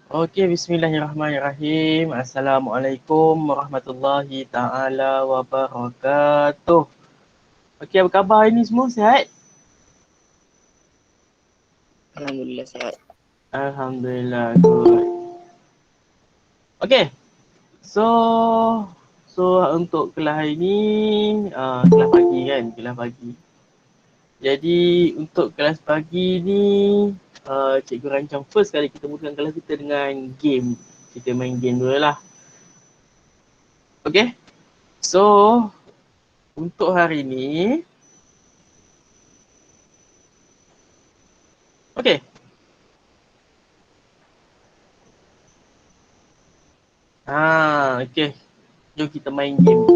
Okey, bismillahirrahmanirrahim. Assalamualaikum warahmatullahi taala wabarakatuh. Okey, apa khabar hari ni semua? Sihat? Alhamdulillah sihat. Alhamdulillah, good. Okey. So untuk kelas hari ni kelas pagi kan, kelas pagi. Jadi untuk kelas pagi ni cikgu rancang first kali kita mulakan kelas kita dengan game. Kita main game dulu lah. Okey. So untuk hari ni okey. Okey. Jom kita main game.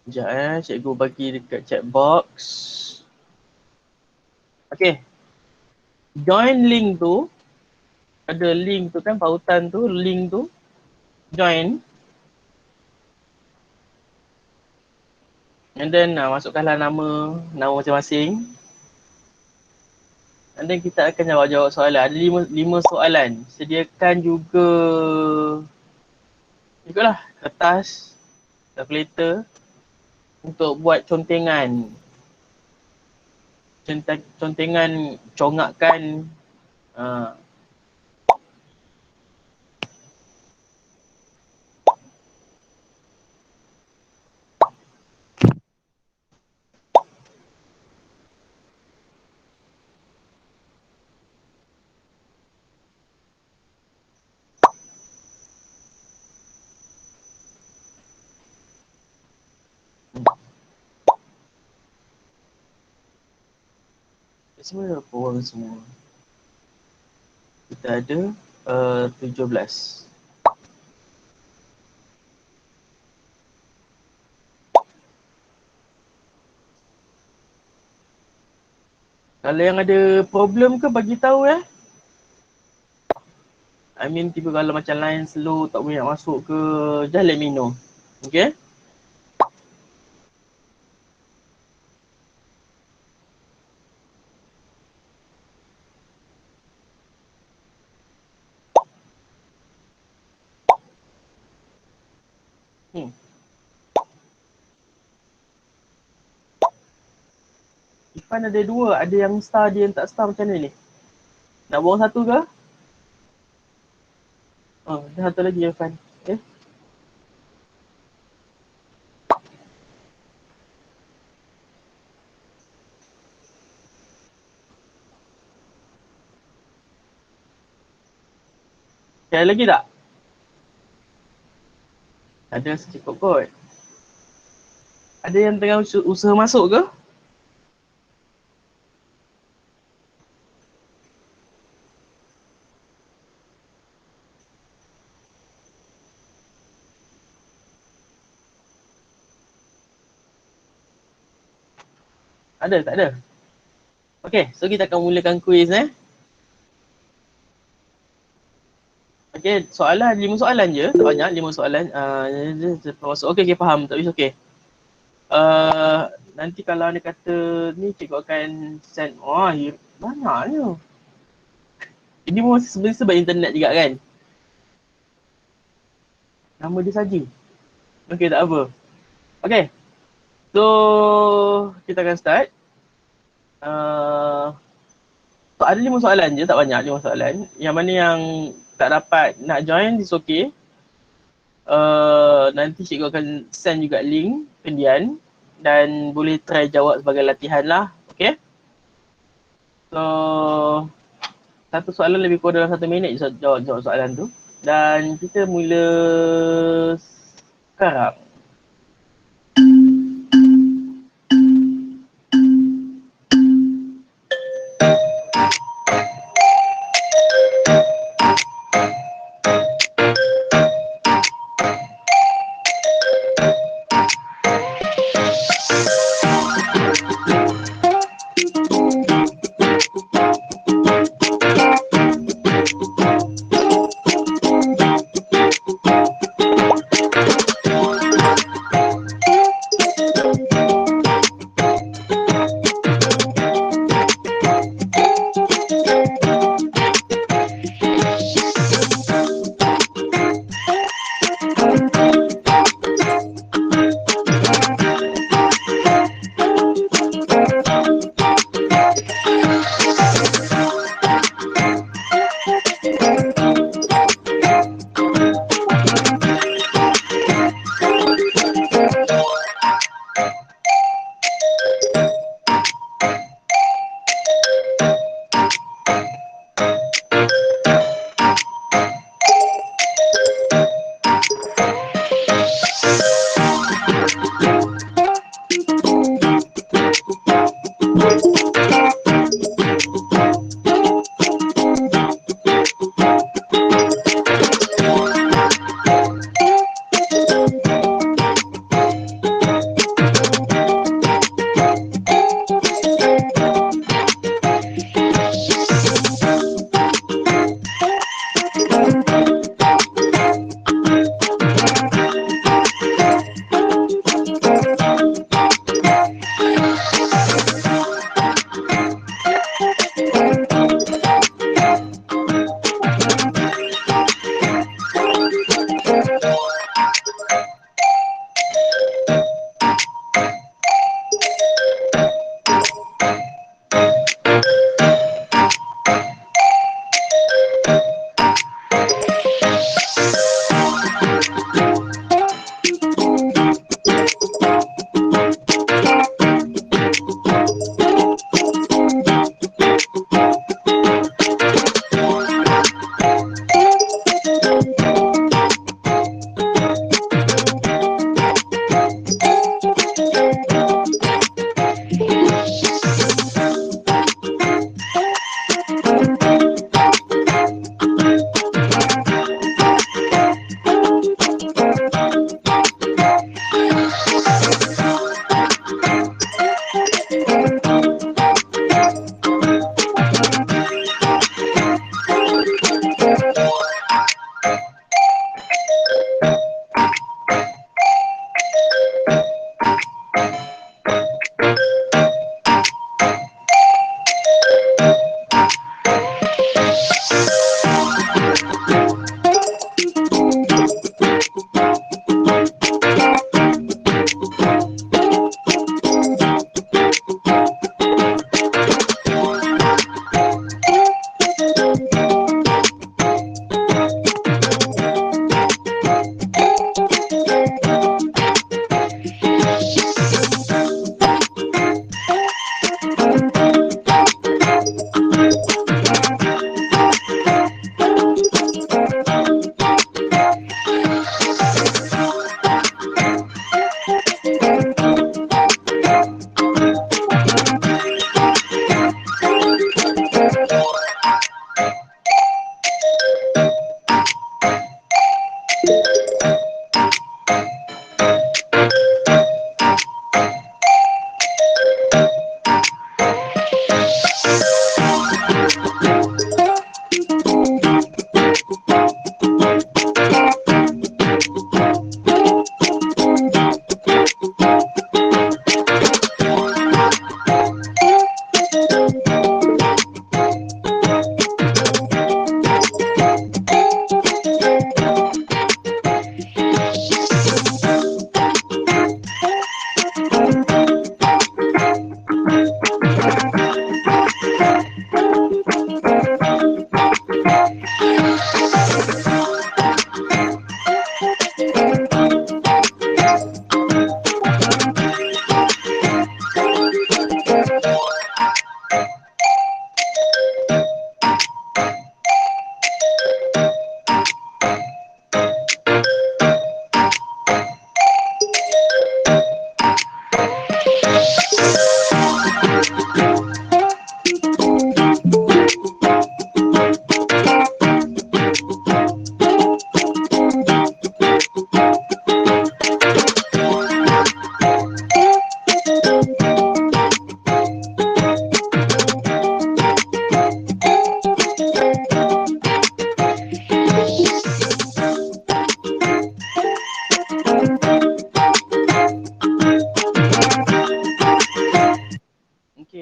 Sekejap cikgu bagi dekat chat box. Okey. Join link tu. Ada link tu kan, pautan tu, link tu. Join. And then masukkanlah nama masing-masing. And then kita akan jawab soalan. Ada 5 soalan. Sediakan juga ikutlah kertas, kalkulator untuk buat contengan. Contengan congakkan semua berapa orang semua? Kita ada 17. Kalau yang ada problem ke bagi tahu I mean tiba kalau macam line slow tak boleh nak masuk ke, just let me know. Okay? Ifan ada 2, ada yang star, ada yang tak star, macam mana ni? Nak buang satu ke? Ada satu lagi Ifan. Okay? Ada lagi tak? Ada secukup kot. Ada yang tengah usaha masuk ke? Ada, tak ada? Okay, so kita akan mulakan quiz Okay, soalan 5 soalan je, tak banyak, 5 soalan. Okay, faham, tak bisa okay. Nanti kalau anda kata ni cikgu akan send, banyaknya. Ini pun sebenarnya sebab internet juga kan. Nama dia saja. Okay, tak apa. Okay. So, kita akan start. So, ada 5 soalan je, tak banyak 5 soalan. Yang mana yang tak dapat nak join, it's okay. Nanti cikgu akan send juga link pendian dan boleh try jawab sebagai latihan lah. Okay. So, satu soalan lebih kurang dalam 1 minit je jawab soalan tu. Dan kita mula sekarang.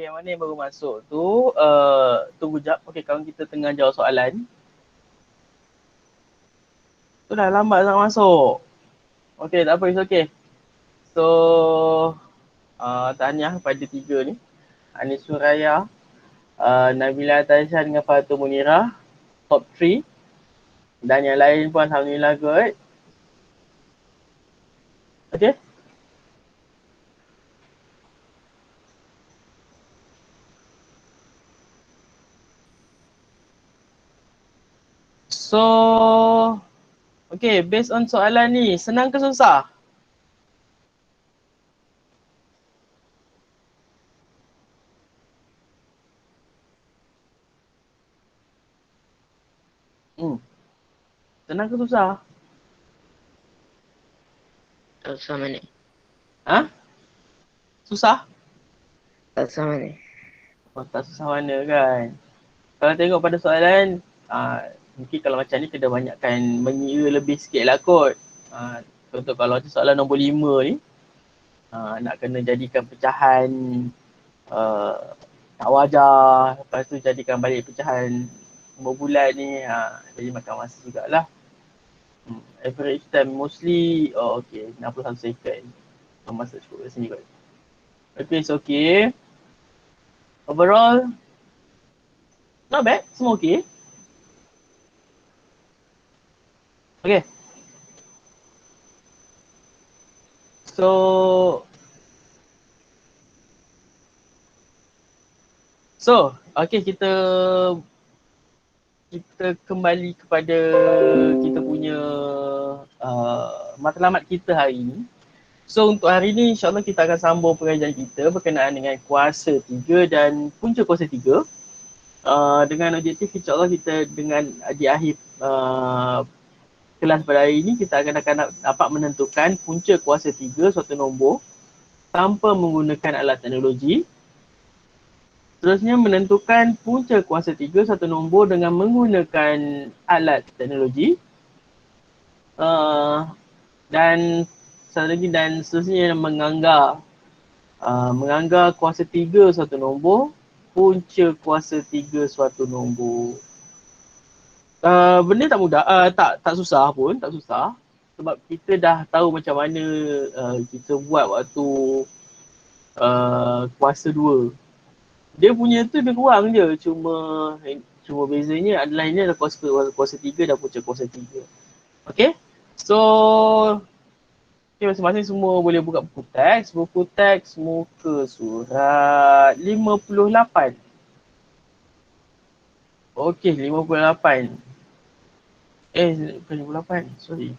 Okay, yang mana yang baru masuk tu, tunggu jap. Okay, kawan kita tengah jawab soalan. Tu dah lambat sangat masuk. Okay, tak apa, it's okay. So, tahniah pada 3 ni. Anis Suraya, Nabila Taisha dengan Fatul Munirah, top 3. Dan yang lain pun Alhamdulillah good. Okay. So, okay, based on soalan ni, senang ke susah? Senang ke susah? Tak susah mana? Ha? Susah? Tak susah mana? Oh, tak susah mana kan? Kalau tengok pada soalan, mungkin kalau macam ni kena banyakkan mengira lebih sikit lah kot. Contoh kalau soalan nombor 5 ni, nak kena jadikan pecahan tak wajar, lepas tu jadikan balik pecahan nombor bulat ni, jadi makan masa jugalah. Average time mostly, okay, 61 second. Masa cukup kat sini kot. Okay, it's okay. Overall, not bad, semua okay. Okay. So, okay, kita kembali kepada kita punya matlamat kita hari ni. So untuk hari ni insyaAllah kita akan sambung pengajian kita berkenaan dengan kuasa 3 dan punca kuasa 3. Dengan objektif insyaAllah kita dengan di akhir kelas pada hari ini kita akan dapat menentukan punca kuasa 3 suatu nombor tanpa menggunakan alat teknologi. Seterusnya menentukan punca kuasa 3 satu nombor dengan menggunakan alat teknologi. Dan satu lagi dan seterusnya menganggar kuasa 3 suatu nombor, punca kuasa 3 suatu nombor. Benda tak mudah, tak susah pun, tak susah. Sebab kita dah tahu macam mana kita buat waktu kuasa 2. Dia punya tu lebih kurang je, cuma bezanya adalah ini adalah kuasa 3 dan punca kuasa 3. Okay, so okay, masing-masing semua boleh buka buku teks muka surat 58. Okay, 58. Bukan 58, sorry.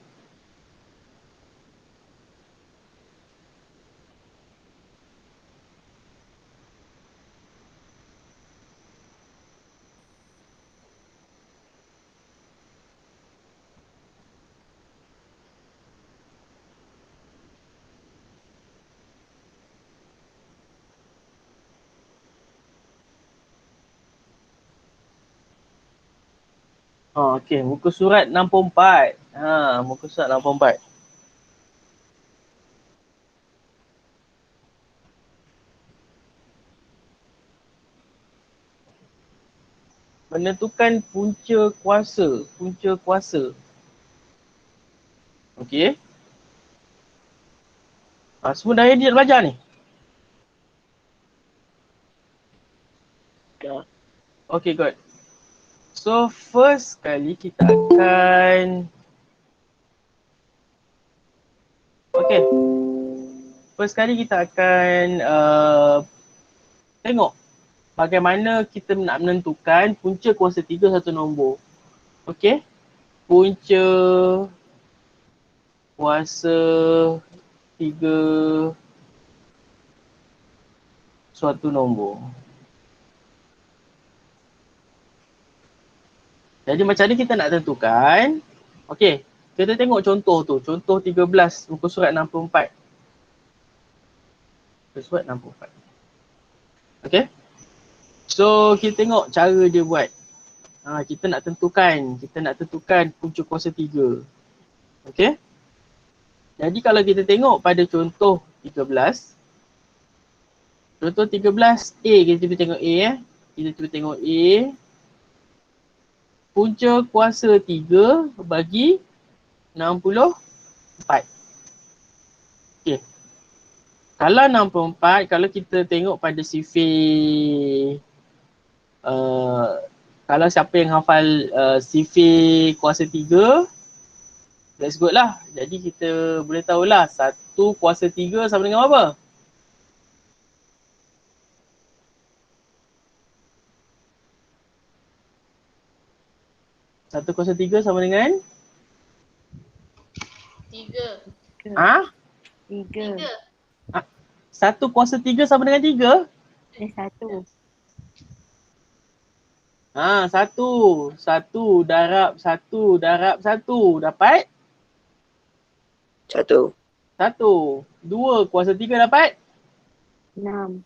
Okay, muka surat 64. Muka surat 64. Menentukan punca kuasa. Okay. Semua dah ready nak belajar ni? Dah. Okay, good. So, first kali kita akan first kali kita akan tengok bagaimana kita nak menentukan punca kuasa 3 satu nombor. Okay. Punca kuasa 3 suatu nombor. Jadi macam ni kita nak tentukan. Okay, kita tengok contoh tu. Contoh 13, muka surat 64. Muka surat 64. Okay. So, kita tengok cara dia buat. Kita nak tentukan punca kuasa 3. Okay. Jadi kalau kita tengok pada contoh 13, Contoh 13A, kita cuba tengok A Kita cuba tengok A. Punca kuasa 3 bagi 64. Okay. Kalau 64, kalau kita tengok pada sifir, kalau siapa yang hafal sifir kuasa 3, that's good lah. Jadi kita boleh tahulah 1 kuasa 3 sama dengan apa? Satu kuasa 3 sama dengan? 3. Ah? 3. 1 kuasa 3 sama dengan 3? 1. Ha, 1. 1 darab 1 darab 1 dapat? 1. 1. 2 kuasa 3 dapat? 6.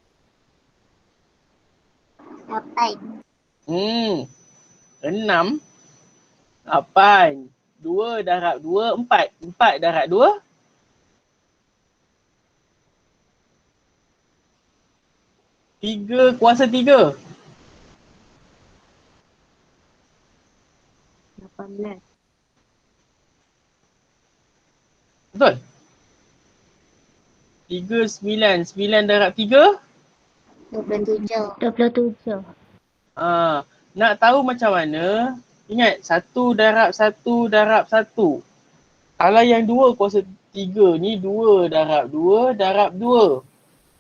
8. 6. 8. 2 darab 2, 4. 4 darab 2? 3 kuasa 3. 18. Betul? 3, 9. 9 darab 3? 27. 27. Nak tahu macam mana? Ingat, 1 darab 1 darab 1. Kalau yang 2 kuasa 3 ni 2 darab 2 darab 2.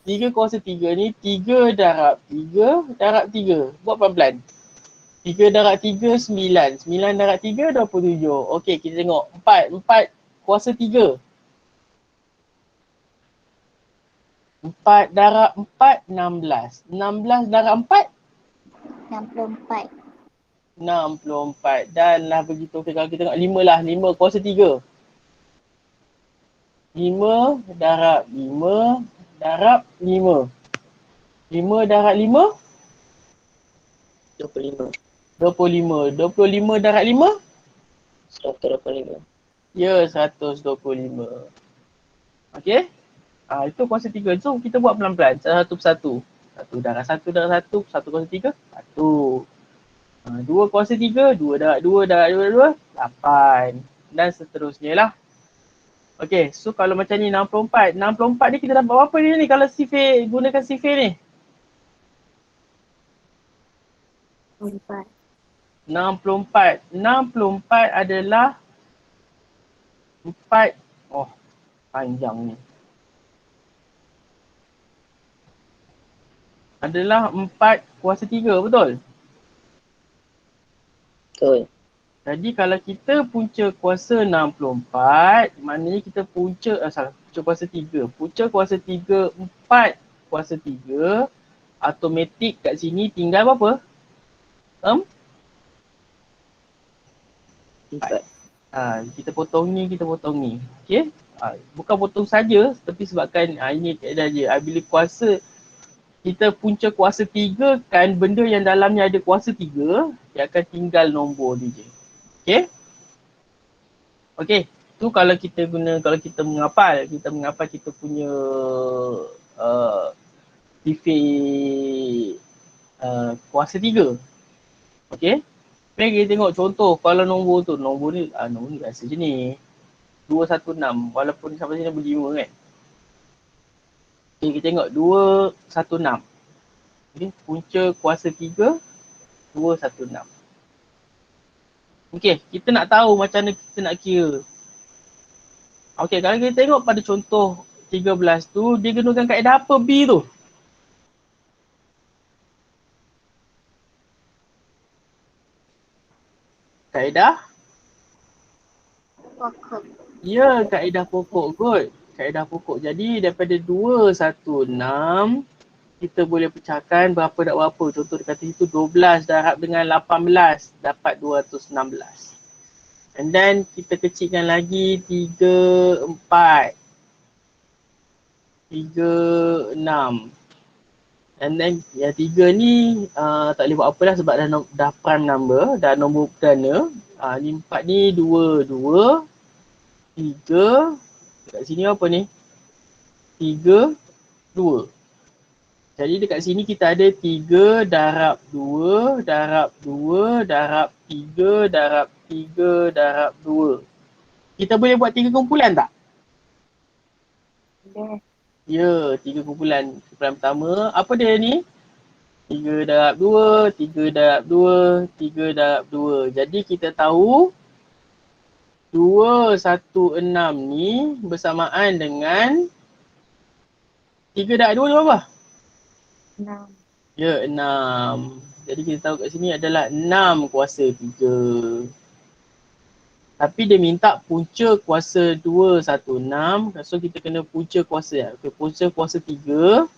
3 kuasa 3 ni 3 darab 3 darab 3. Buat pelan-pelan. 3 darab 3, 9. 9 darab 3, 27. Okey, kita tengok. 4. 4 kuasa 3. 4 darab 4, 16. 16 darab 4? 64. 64. Dan lah begitu. Okay, kalau kita tengok 5 lah. 5 kuasa 3. 5 darab 5 darab 5. 5 darab 5? 25. 25. 25 darab 5? 125. Ya, 125. Okey? Itu kuasa 3. So, kita buat pelan-pelan. Satu persatu. 1 darab 1 darab 1. 1 kuasa 3. 1. 2 kuasa 3. 2 darab 2 darab 2 darab 2. 8. Dan seterusnya lah. Okey, so kalau macam ni 64. 64 ni kita dapat berapa ni kalau sifir, gunakan sifir ni? 4. 64. 64 adalah 4. Oh, panjang ni. Adalah 4 kuasa 3, betul? Betul. Jadi kalau kita punca kuasa 64, maknanya kita punca kuasa 3. Punca kuasa 3, 4 kuasa 3, automatik kat sini tinggal berapa? 4. Kita potong ni, kita potong ni. Okey? Bukan potong saja, tapi sebabkan ini kaedah je. Bila kuasa kita punca kuasa 3 kan, benda yang dalamnya ada kuasa 3, dia akan tinggal nombor dia je. Okey? Okey. Tu kalau kita kalau kita menghafal kita punya sifir kuasa 3. Okey? Mari kita tengok contoh kalau nombor tu. Nombor ni biasa je ni. 216 walaupun sampai sini nombor 5 kan. Okey, kita tengok 216. Okey, punca kuasa 3 216. Okey, kita nak tahu macam mana kita nak kira. Okey, kalau kita tengok pada contoh 13 tu, dia gunakan kaedah apa B tu? Kaedah? Pokok. Ya, kaedah pokok kot. Kaedah pokok. Jadi daripada 216, kita boleh pecahkan berapa dak berapa. Contoh dia kata itu 12 darab dengan 18 dapat 216. And then kita kecilkan lagi 3, 4, 3, 6. And then yang 3 ni tak boleh buat apa dah sebab dah prime number, dah nombor perdana. Ni 4 ni 2, 2, 3. Kat sini apa ni? 3, 2. Jadi dekat sini kita ada 3 darab 2 darab 2 darab 3 darab 3 darab 2. Kita boleh buat 3 kumpulan tak? Boleh. Ya, 3 kumpulan. Kumpulan pertama, apa dia ni? 3 darab 2, 3 darab 2, 3 darab 2. Jadi kita tahu 216 ni bersamaan dengan 3 darab 2 ni berapa? 6. Ya, 6. Jadi kita tahu kat sini adalah 6 kuasa 3. Tapi dia minta punca kuasa 216. So kita kena punca kuasa. Okay, punca kuasa 3.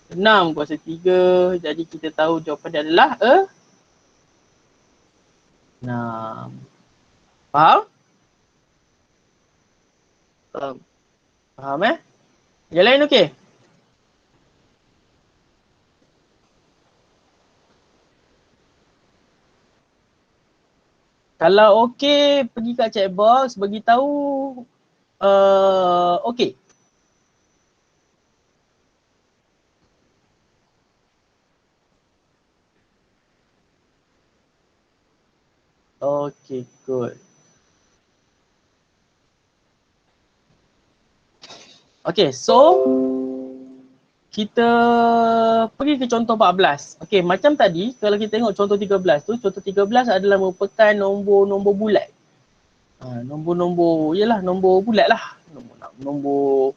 6 kuasa 3. Jadi kita tahu jawapan dia adalah 6. Faham? Faham. Faham Yang lain okey? Kalau okey, pergi kat chat box, bagi tahu okey. Okay, good. Okay, so kita pergi ke contoh 14. Okay, macam tadi kalau kita tengok contoh 13 tu, contoh 13 adalah merupakan nombor-nombor bulat. Nombor-nombor, ialah nombor bulat lah. Nombor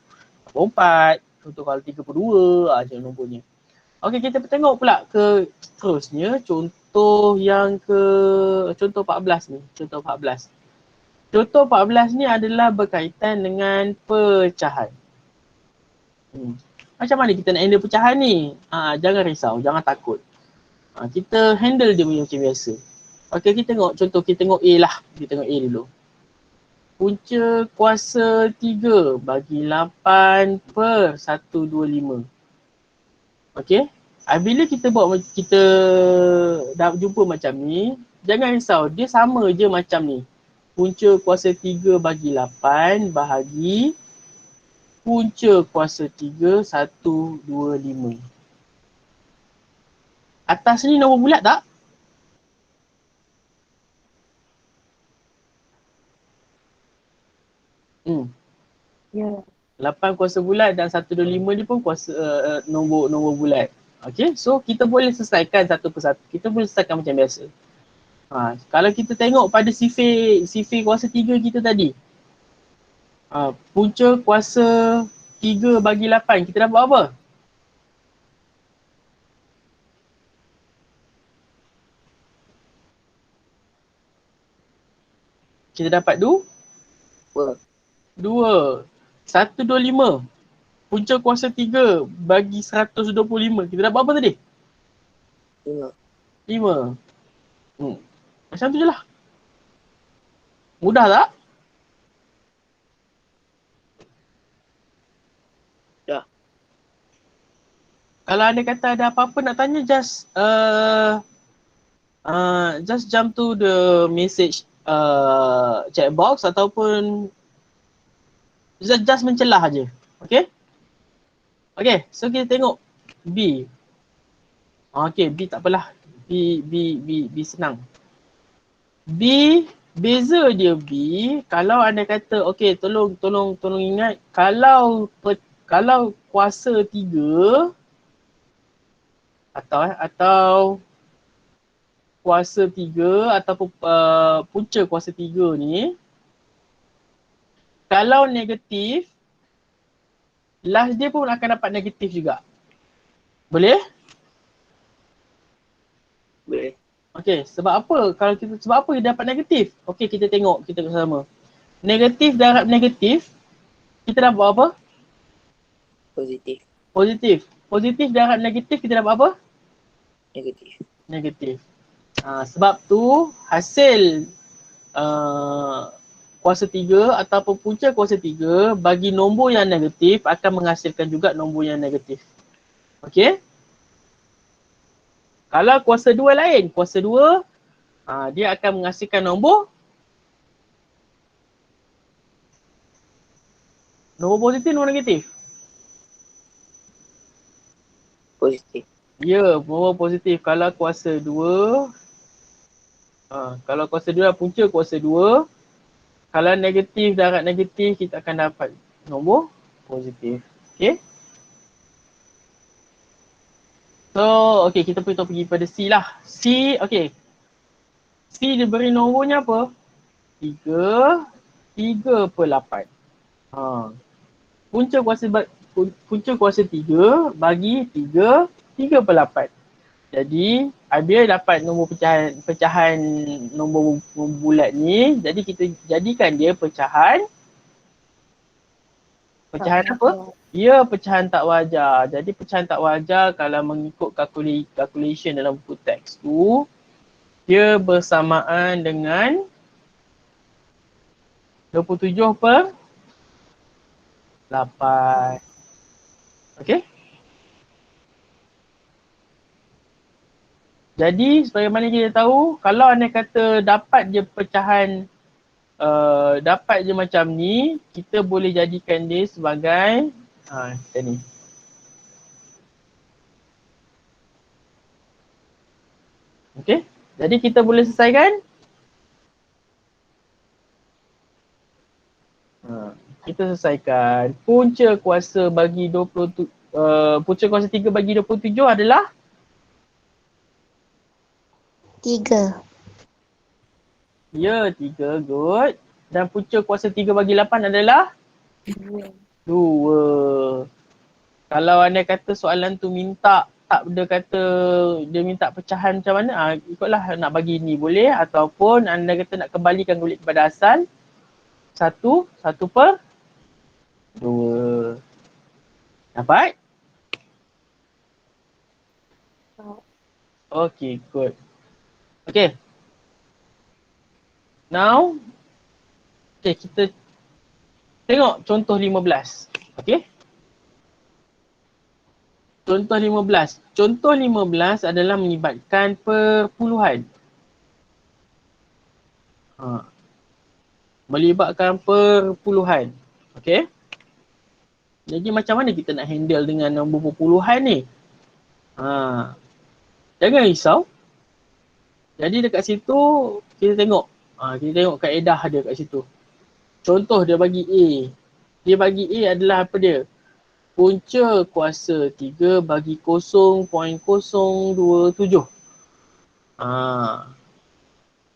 4, contoh kalau 32, macam nombornya. Okay, kita tengok pula ke terusnya contoh yang ke contoh 14 ni, contoh 14. Contoh 14 ni adalah berkaitan dengan pecahan. Macam mana kita nak handle pecahan ni? Jangan risau, jangan takut. Kita handle dia macam biasa. Okay, kita tengok contoh, kita tengok A lah. Kita tengok A dulu. Punca kuasa 3 bagi 8 per 125. Okay. Bila kita buat, kita dah jumpa macam ni, jangan risau, dia sama je macam ni. Punca kuasa 3 bagi 8 bahagi punca kuasa 3, 1, 2, 5. Atas ni nombor bulat tak? Ya. 8 kuasa bulat dan 125 ni pun kuasa nombor bulat. Okay, so kita boleh selesaikan satu persatu. Kita boleh selesaikan macam biasa. Kalau kita tengok pada sifir kuasa 3 kita tadi. Punca kuasa 3 bagi 8, kita dapat apa? Kita dapat 2. 125. Punca kuasa 3 bagi 125. Kita dapat apa tadi? 5. Macam tu je lah. Mudah tak? Dah. Kalau anda kata ada apa-apa nak tanya, just jump to the message chat box ataupun just mencelah aja. Okay? Okay, so kita tengok B. Okay, B tak apalah. B senang. B, beza dia B, kalau anda kata, okay, tolong ingat, kalau kuasa 3 atau kuasa 3 ataupun punca kuasa 3 ni, kalau negatif, last dia pun akan dapat negatif juga. Boleh? Boleh. Okay, sebab apa? Sebab apa dia dapat negatif? Okay, kita tengok, kita bersama. Negatif darab negatif, kita dapat apa? Positif. Positif darab negatif, kita dapat apa? Negatif. Sebab tu hasil kuasa 3 ataupun punca kuasa 3 bagi nombor yang negatif akan menghasilkan juga nombor yang negatif. Okey? Kalau kuasa 2 lain, kuasa 2 dia akan menghasilkan nombor positif, nombor negatif. Positif. Ya, nombor positif. Kalau kuasa 2, kalau kuasa 2 punca kuasa 2, kalau negatif, darab negatif, kita akan dapat nombor positif. Okay. So, okay, kita pergi pada C lah. C, okay. C diberi nombornya apa? 3/8. Punca kuasa 3 bagi 3/8. Jadi, bila dapat nombor pecahan nombor bulat ni, jadi kita jadikan dia pecahan apa? Ya, pecahan tak wajar. Jadi pecahan tak wajar kalau mengikut calculation dalam buku teks tu, dia bersamaan dengan 27/8. Okey? Jadi sebagaimana kita tahu, kalau anda kata dapat je pecahan, dapat je macam ni, kita boleh jadikan dia sebagai macam ni. Okey? Jadi kita boleh selesaikan. Kita selesaikan. Punca kuasa bagi 20, punca kuasa 3 bagi 27 adalah 3. ya 3, good. Dan punca kuasa 3 bagi 8 adalah 2. Kalau anda kata soalan tu minta, dia kata dia minta pecahan macam mana, ikutlah nak bagi ni boleh, ataupun anda kata nak kembalikan kulit kepada asal, 1/2. Dapat? Okay, good. Okay. Now, okay, kita tengok contoh 15. Okay. Contoh 15. Contoh 15 adalah melibatkan perpuluhan. Melibatkan perpuluhan. Okay. Jadi macam mana kita nak handle dengan nombor perpuluhan ni? Jangan risau. Jadi dekat situ kita tengok. Kita tengok kaedah dia kat situ. Contoh dia bagi A. Dia bagi A adalah apa dia? Punca kuasa 3 bagi 0.027.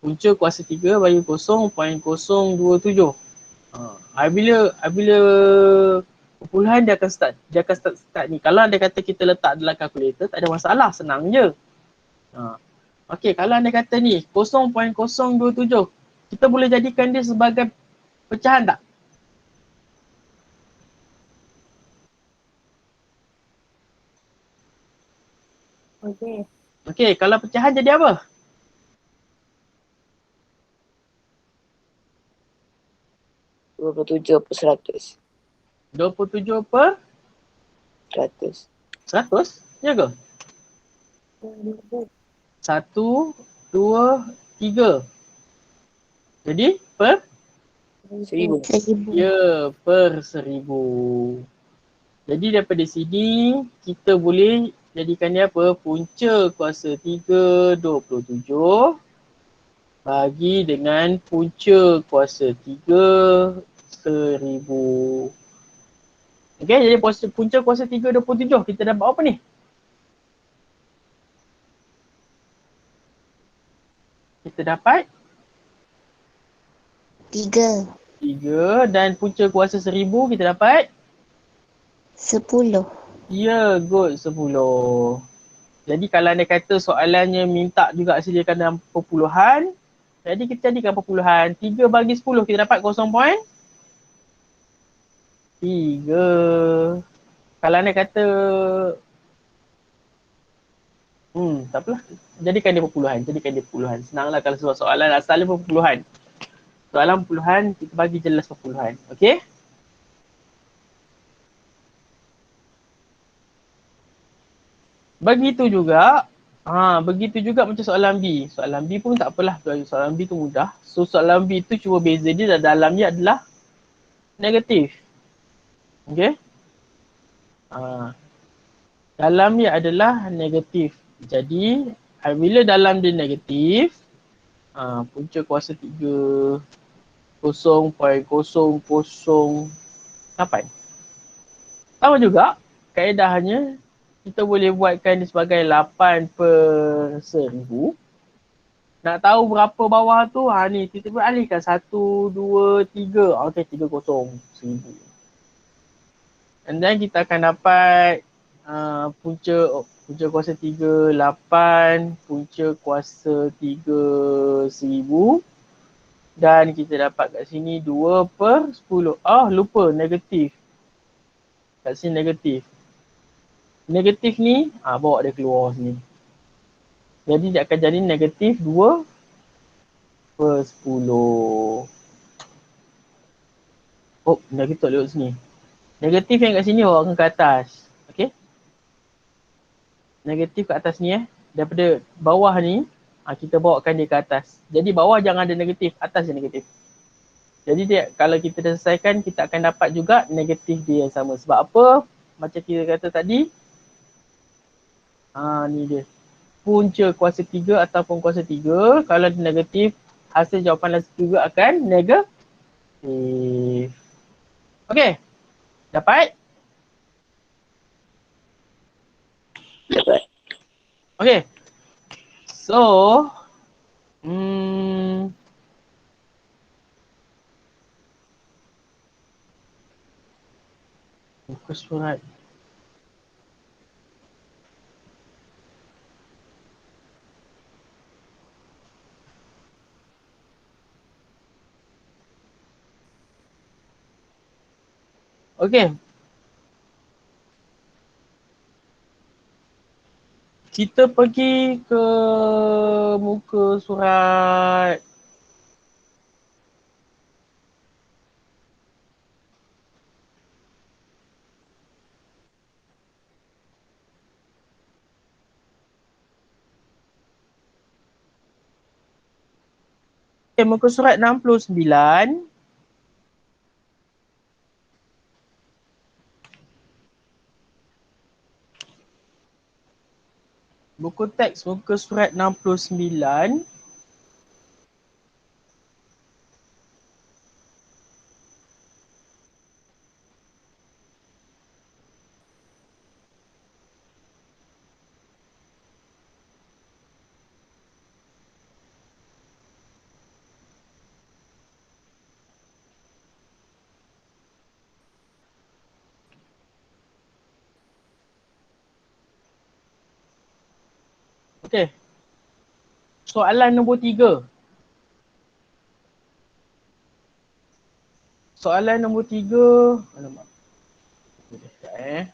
Punca kuasa 3 bagi 0.027. Bila perpuluhan dia akan start ni. Kalau anda kata kita letak dalam kalkulator, tak ada masalah, senang je. Okey, kalau anda kata ni 0.027, kita boleh jadikan dia sebagai pecahan tak? Okey. Okey, kalau pecahan jadi apa? Dua puluh tujuh per 100. 27/100? 100. Ya ke? 1, 2, 3. Jadi per? 1000. 1000. Ya, per 1000. Jadi daripada sini kita boleh jadikan dia apa? Punca kuasa 3, 27 bagi dengan punca kuasa 3, 1000. Okey, jadi punca kuasa 3, 27. Kita dapat apa ni? Kita dapat 3. 3 dan punca kuasa 1000 kita dapat 10. ya, good, 10. Jadi kalau anda kata soalannya minta juga sediakan dalam perpuluhan, jadi kita jadikan perpuluhan. 3 bagi 10 kita dapat 0.3. Kalau anda kata tak apalah, jadikan dia perpuluhan. Senanglah kalau sebab soalan asalnya perpuluhan. Soalan perpuluhan, kita bagi jelas perpuluhan. Okey? Begitu juga macam soalan B. Soalan B pun tak apalah, soalan B tu mudah. So soalan B tu cuma beza dia dalamnya adalah negatif. Okey? Dalam dia adalah negatif. Jadi bila dalam dia negatif, punca kuasa 3 0.0008. Sama juga kaedahnya kita boleh buatkan dia sebagai 8 per 1000. Nak tahu berapa bawah tu, ni tiba-tiba alihkan 1, 2, 3. Okay, 30, 1000. And then kita akan dapat punca kuasa 3, 8, punca kuasa 3, 1000. Dan kita dapat kat sini 2 per 10. Lupa, negatif. Kat sini negatif. Negatif ni, bawa dia keluar sini. Jadi dia akan jadi negatif 2 per 10. Negatif tak lewat sini. Negatif yang kat sini bawa ke atas. Okay. Negatif kat atas ni daripada bawah ni, kita bawakan dia ke atas. Jadi bawah jangan ada negatif, atas je negatif. Jadi dia, kalau kita dah selesaikan, kita akan dapat juga negatif dia yang sama. Sebab apa? Macam kita kata tadi, ni dia. Punca kuasa 3 ataupun kuasa 3, kalau dia negatif, hasil jawapan juga akan negatif. Okay. Dapat? Dapat. Okay. So, muka surat. Okay. Kita pergi ke muka surat. Okay, muka surat 69. Buku teks muka surat 69. Okay. Soalan nombor 3. Soalan nombor 3. Alamak. Sekejap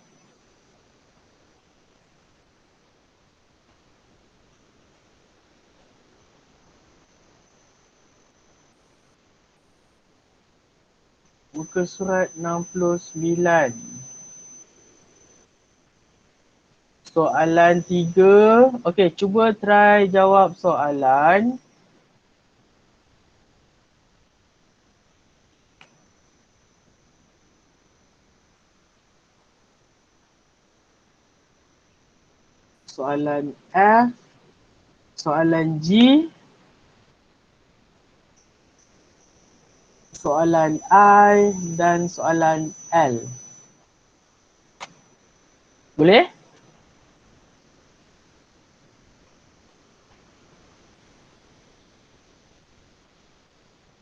Muka surat 69. Soalan 3. Okay, cuba try jawab soalan. Soalan F. Soalan G. Soalan I dan soalan L. Boleh?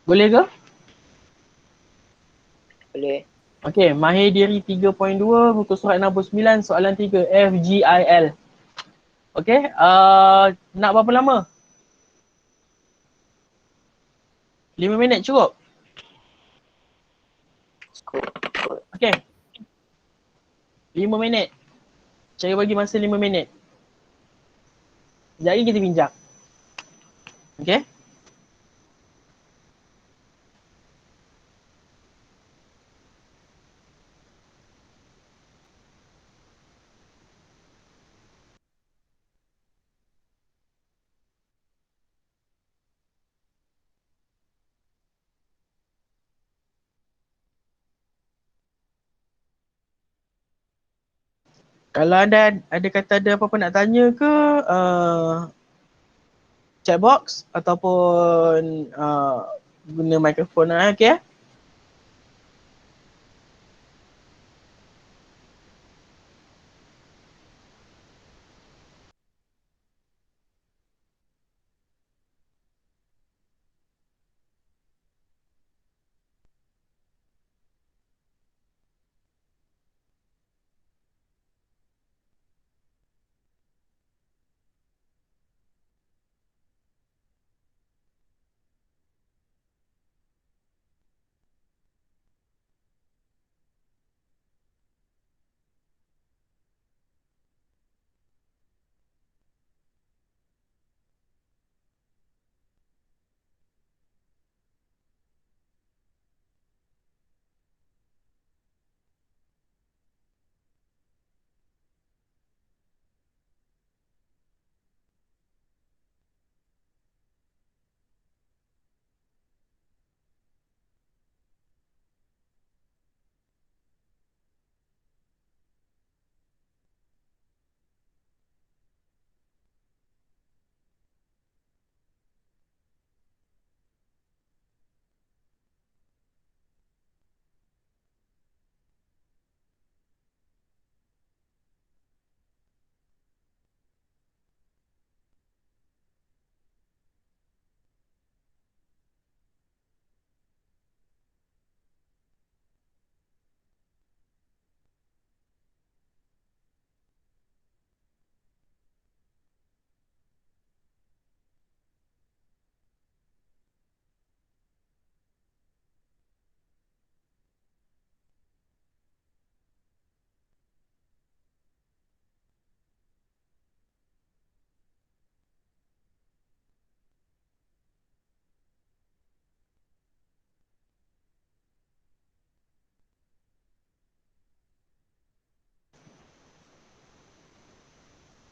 Boleh ke? Boleh. Okey, mahir diri 3.2, muka surat 69, soalan 3, F, G, I, L. Okey, nak berapa lama? 5 minit cukup? Okey. 5 minit. Saya bagi masa 5 minit. Sekejap lagi kita bincang. Okey? Kalau ada kata ada apa-apa nak tanya ke, chat box ataupun guna mikrofon lah, okay?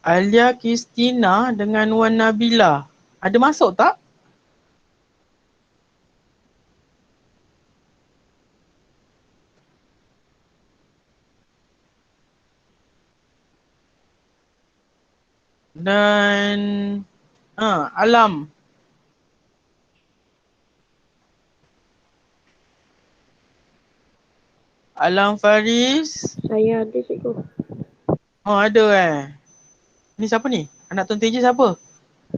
Alia Christina dengan Wan Nabila ada masuk tak? Dan Alam. Alam Faris. Saya ada cikgu. Oh ada Ni siapa ni? Anak Tuan Teja siapa?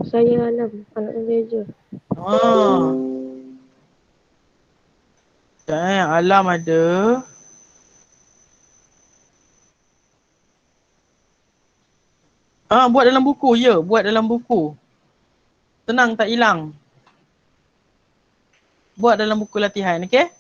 Saya Alam, anak Tuan Oh. Alam ada. Buat dalam buku. Ya, buat dalam buku. Tenang, tak hilang. Buat dalam buku latihan, okey?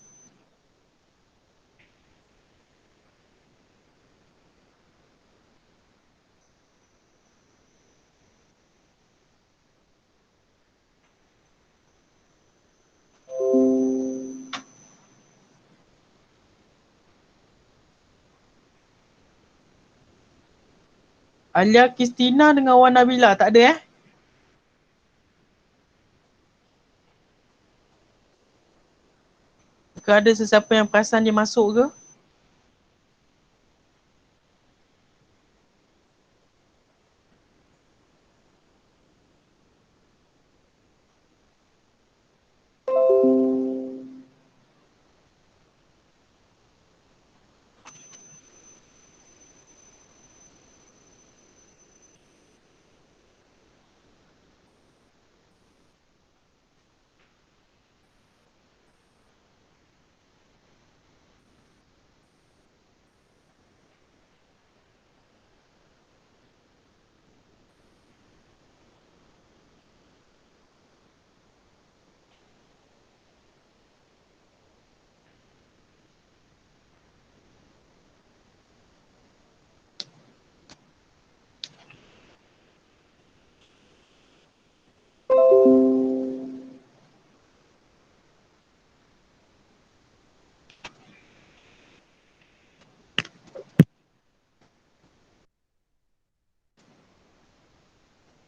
Alia Christina dengan Wan Nabila tak ada Ke ada sesiapa yang perasan dia masuk ke?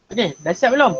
Okey, dah siap belum?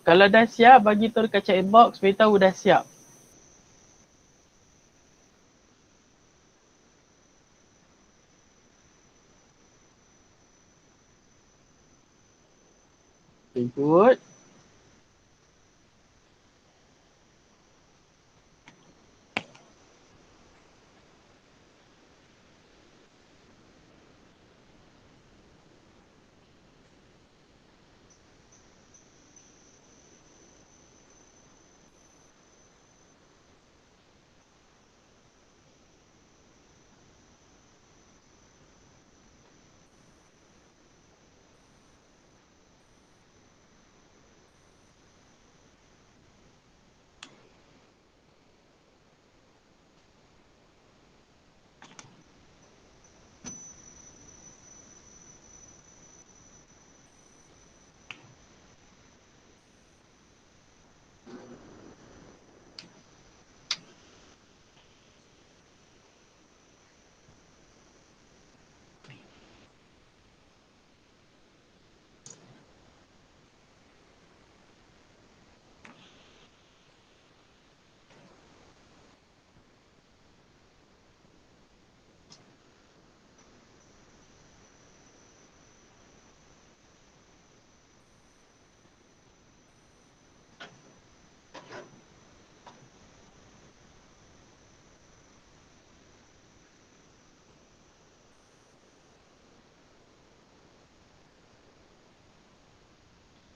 Kalau dah siap, bagi tahu dekat chat box, beritahu dah siap. Okay, good.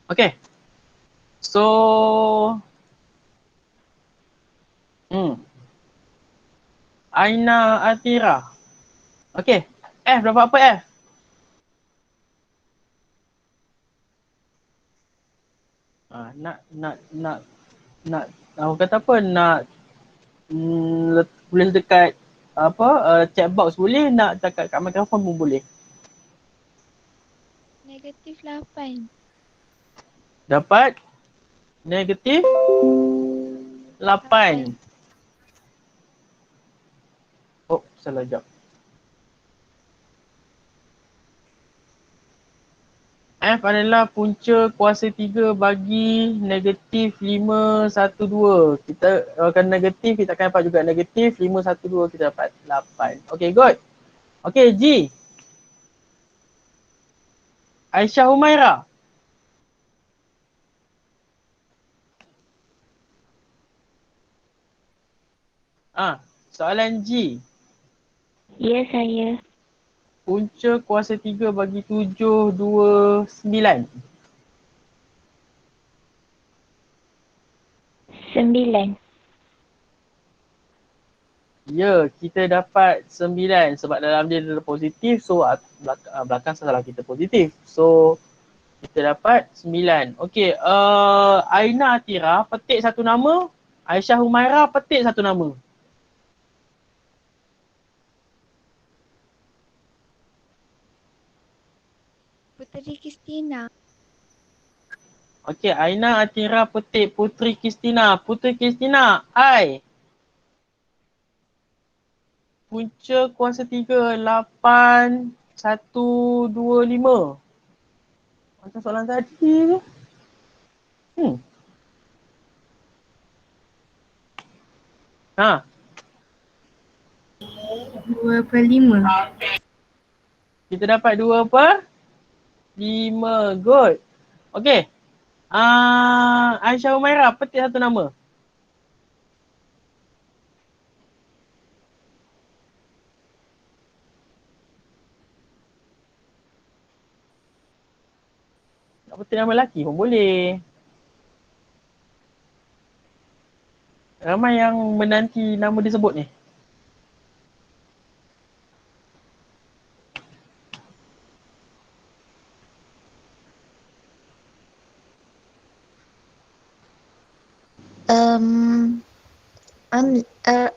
Okay. So, Aina Atira. Okay. F, dapat apa F? Nak, aku kata apa, nak boleh dekat apa, chat box boleh, nak cakap kat mikrofon pun boleh. Negatif 8. Dapat negatif 8. Oh, salah jap. F adalah punca kuasa 3 bagi negatif 512. Kita akan negatif, kita akan dapat juga negatif 512, kita dapat 8. Okay, good. Okay, G. Aisyah Humaira. Soalan G. Ya, saya. Punca kuasa 3 bagi 7, 2, 9. 9. Ya, kita dapat 9 sebab dalam dia ada positif, so belakang salah kita positif. So, kita dapat 9. Okey, Aina Atira petik satu nama, Aisyah Humaira petik satu nama. Puteri Kristina. Okey, Aina Atira petik Putri Kristina. Putri Kristina, I. Punca kuasa 3, 8, 1, 2, 5. Macam soalan tadi je. Ha. 2/5. Kita dapat 2/5. Good. Okey. Aisyah Humaira petik satu nama. Nak petik nama lelaki pun boleh. Ramai yang menanti nama disebut ni.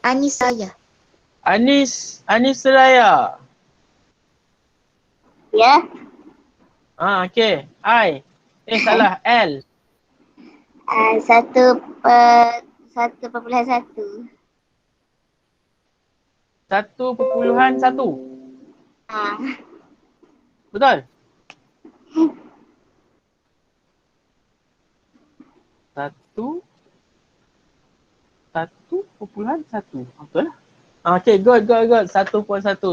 Anis saya. Anis Seraya. Ya. Okey. I. Salah. L. 1/1. 1.1. Ah. Betul? 1 1.1. Betul lah. Okay, good. 1.1.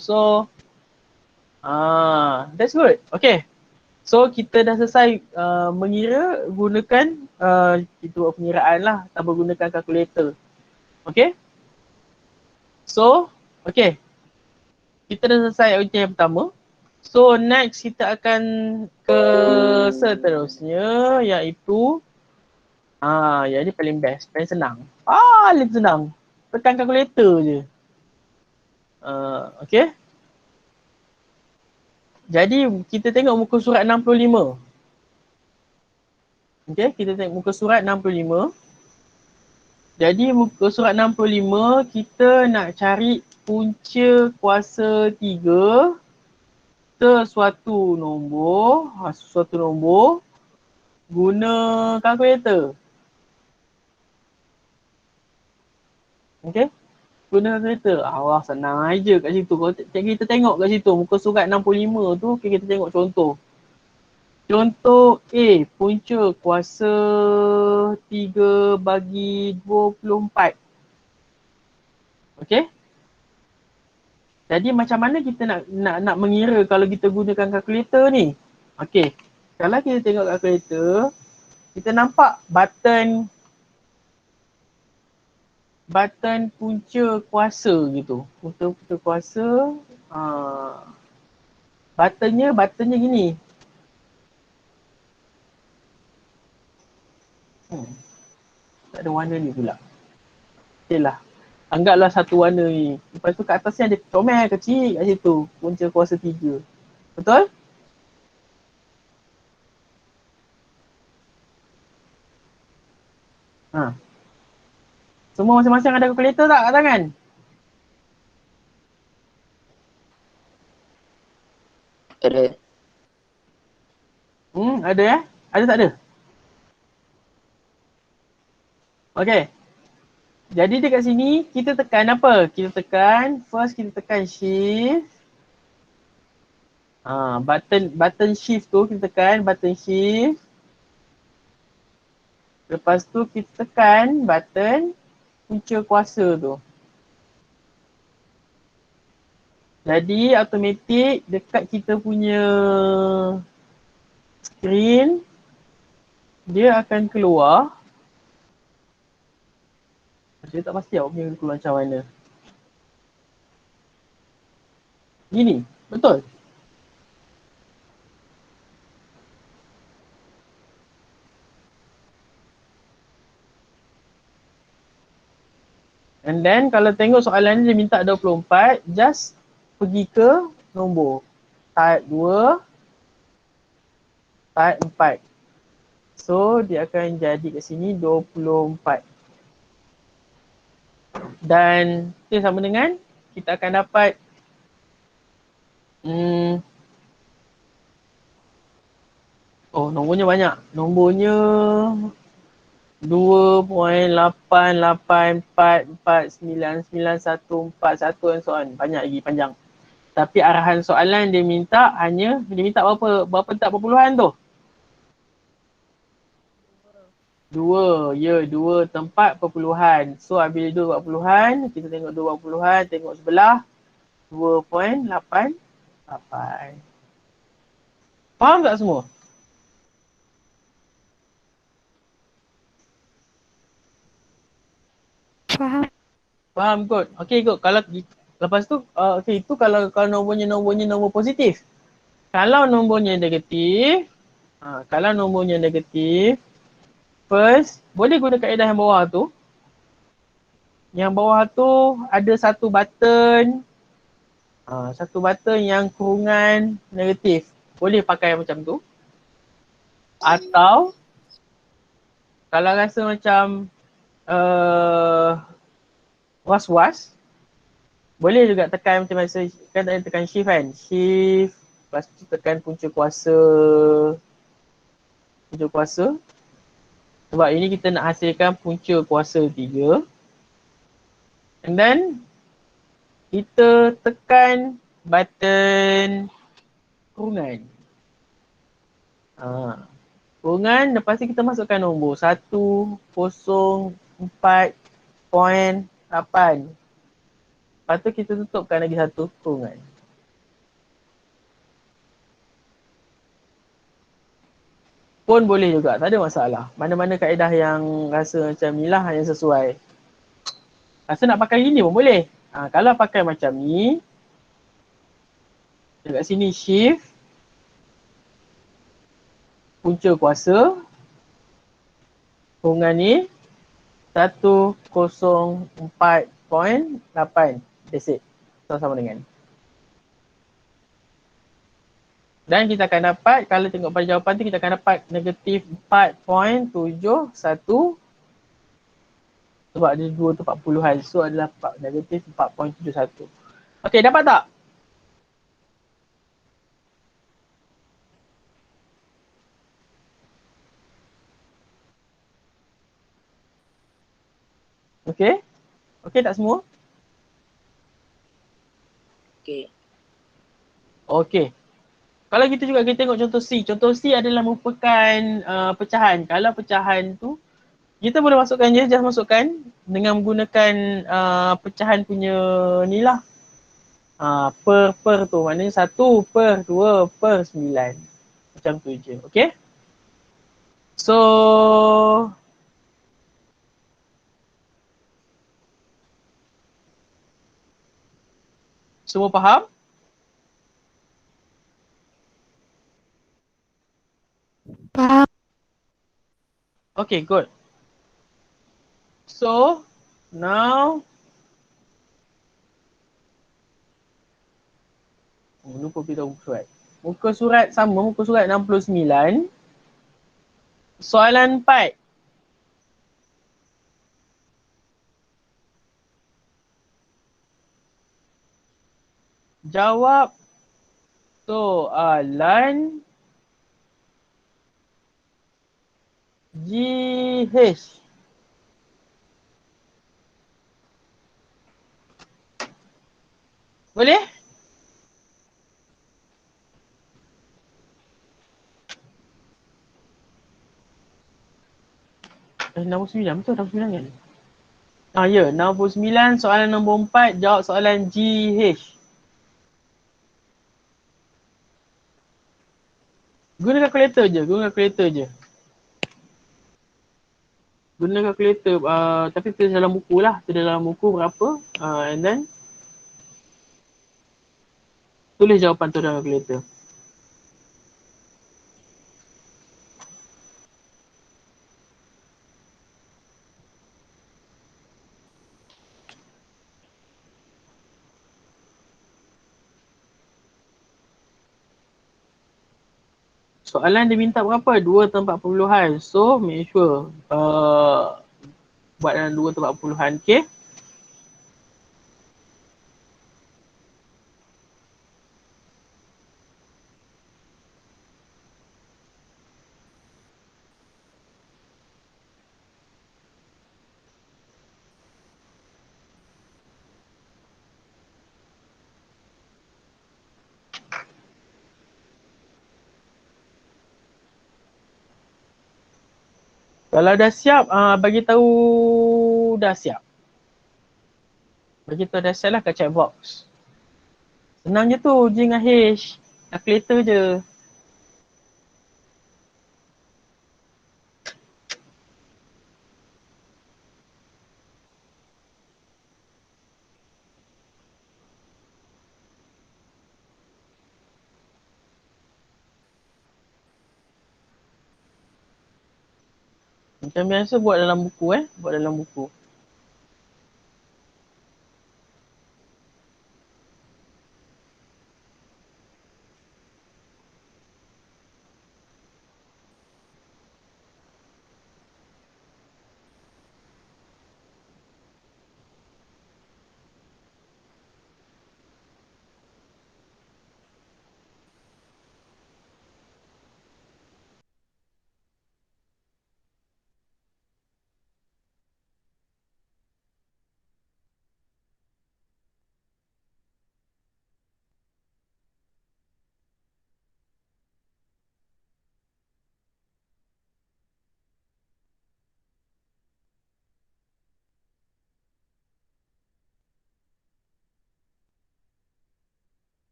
So, that's good. Okay. So, kita dah selesai mengira gunakan itu pengiraan lah tanpa gunakan kalkulator. Okay. So, okay. Kita dah selesai ujian yang pertama. So, next kita akan ke seterusnya iaitu yang ni paling best, paling senang. Paling senang. Tekan kalkulator je. Okay. Jadi kita tengok muka surat 65. Okay, kita tengok muka surat 65. Jadi muka surat 65 kita nak cari punca kuasa 3 sesuatu nombor guna kalkulator. Okay. Guna kalkulator. Wah, senang aja kat situ. Kalau kita tengok kat situ muka surat 65 tu, okay, kita tengok contoh. Contoh A, punca kuasa 3 bagi 24. Okay. Jadi macam mana kita nak mengira kalau kita gunakan kalkulator ni? Okay. Kalau kita tengok kalkulator, kita nampak button punca kuasa gitu. Punca kuasa. Buttonnya gini. Tak ada warna ni pula. Okay lah. Anggaplah satu warna ni. Lepas tu kat atasnya ada comel kecil kat situ. Punca kuasa 3. Betul? Semua masing-masing ada kalkulator tak kat tangan? Ada. Ada ya? Ada tak ada? Okay. Jadi dekat sini kita tekan apa? Kita tekan shift. Button shift tu kita tekan button shift. Lepas tu kita tekan button punca kuasa tu. Jadi automatik dekat kita punya screen dia akan keluar. Saya tak pasti punya keluar macam mana. Gini, betul? And then kalau tengok soalan ni dia minta 24, just pergi ke nombor type 2, type 4. So dia akan jadi kat sini 24. Dan dia sama dengan kita akan dapat nombornya banyak. Nombornya 2.884499141 and so on. Banyak lagi, panjang. Tapi arahan soalan dia minta berapa tak perpuluhan tu? 2 tempat perpuluhan. So habis 2 perpuluhan, kita tengok 2 perpuluhan, tengok sebelah 2.88. Faham tak semua? Faham kot. Okay kot. Kalau lepas tu itu kalau nombornya nombor positif. Kalau nombornya negatif, first, boleh guna kaedah yang bawah tu. Yang bawah tu ada satu button yang kurungan negatif. Boleh pakai macam tu. Atau kalau rasa macam was-was, boleh juga tekan macam biasa, kan tadi tekan shift kan. Shift, lepas tu tekan punca kuasa. Sebab ini kita nak hasilkan punca kuasa 3. And then kita tekan button kurungan. Kurungan, lepas tu kita masukkan nombor 104.8. Lepas tu kita tutupkan lagi satu kurungan. Pun boleh juga, tak ada masalah. Mana-mana kaedah yang rasa macam ni lah yang sesuai. Rasa nak pakai gini pun boleh. Kalau pakai macam ni, dekat sini shift, punca kuasa, kurungan ni 104.8. That's it. Sama-sama dengan. Dan kita akan dapat, kalau tengok pada jawapan tu, kita akan dapat negatif 4.71. Sebab ada 2 tu 40-an. So adalah negatif 4.71. Okey, dapat tak? Okey? Okey tak semua? Okey. Okey. Kalau kita juga kita tengok contoh C. Contoh C adalah merupakan pecahan. Kalau pecahan tu, kita boleh masukkan je, just masukkan dengan menggunakan pecahan punya ni lah. Per tu, maknanya 1/2/9. Macam tu je, okay? So, semua faham? Faham. Okay, good. So, now, lupa beritahu muka surat. Muka surat sama, muka surat 69. Soalan 4. Jawab soalan GH. Boleh? Nombor 9, betul nombor 9 kan? Ya, nombor 9, soalan nombor 4, jawab soalan GH. Guna kalkulator je, guna kalkulator je. Guna kalkulator, tapi tulis dalam buku lah. Tulis dalam buku berapa, and then tulis jawapan tu dalam kalkulator. Soalan dia minta berapa? 2/40. So, make sure buat dalam 2/40. Okay? Kalau dah siap, bagi tahu dah siap. Bagi tahu dah siap lah kat chat box. Senang je tu, G dengan H. Calculator je. Macam biasa buat dalam buku buat dalam buku.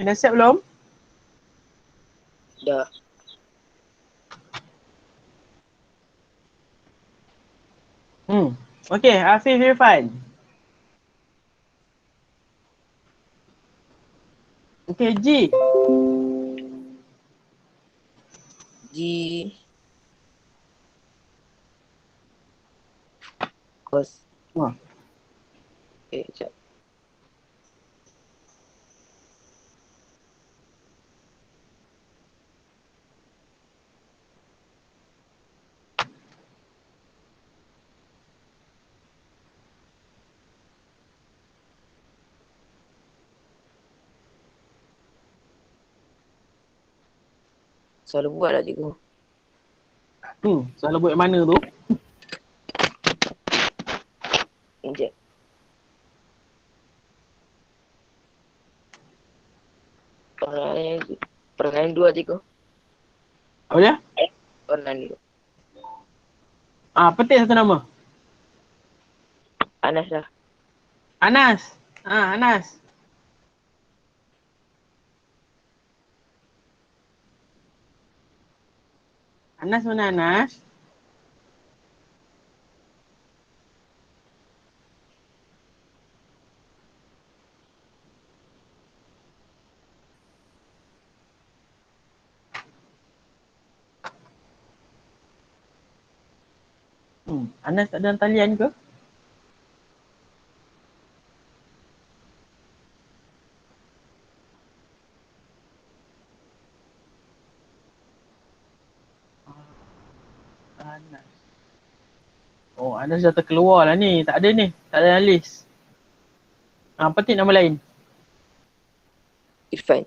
Dah siap belum? Dah. Okay, Afif Irfan. Okay, G. G. Kos. Wah. Sekejap. Selalu buat lah cikgu. Soalan buat yang mana tu? Sekejap. Perenggan dua cikgu. Apa dia? Perenggan dua. Petik satu nama. Anas lah. Anas. Anas. Anas mana Anas? Anas tak ada dalam talian ke? Anas. Oh, Anas dah terkeluar lah ni. Tak ada ni. Tak ada dalam list. Petik nama lain. Irfan.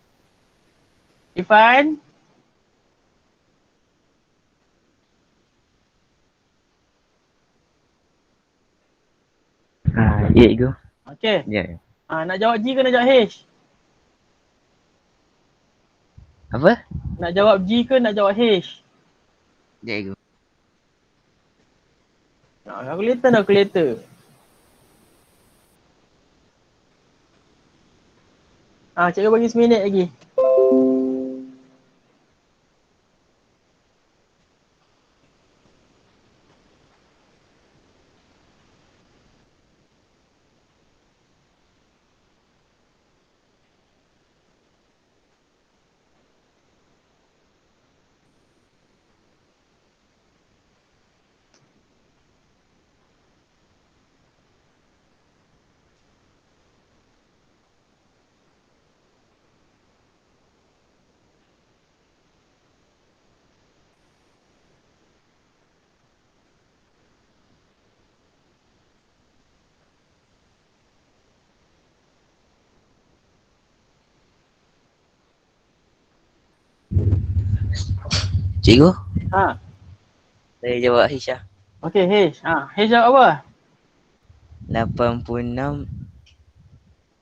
Irfan. Ya, cikgu. Okay. Ya. Nak jawab G ke nak jawab H? Apa? Nak jawab G ke nak jawab H? Ya, cikgu. Calculator. Cikgu bagi seminit lagi. Cikgu, Saya jawab Hisha. Okay, H. H jawab apa? 86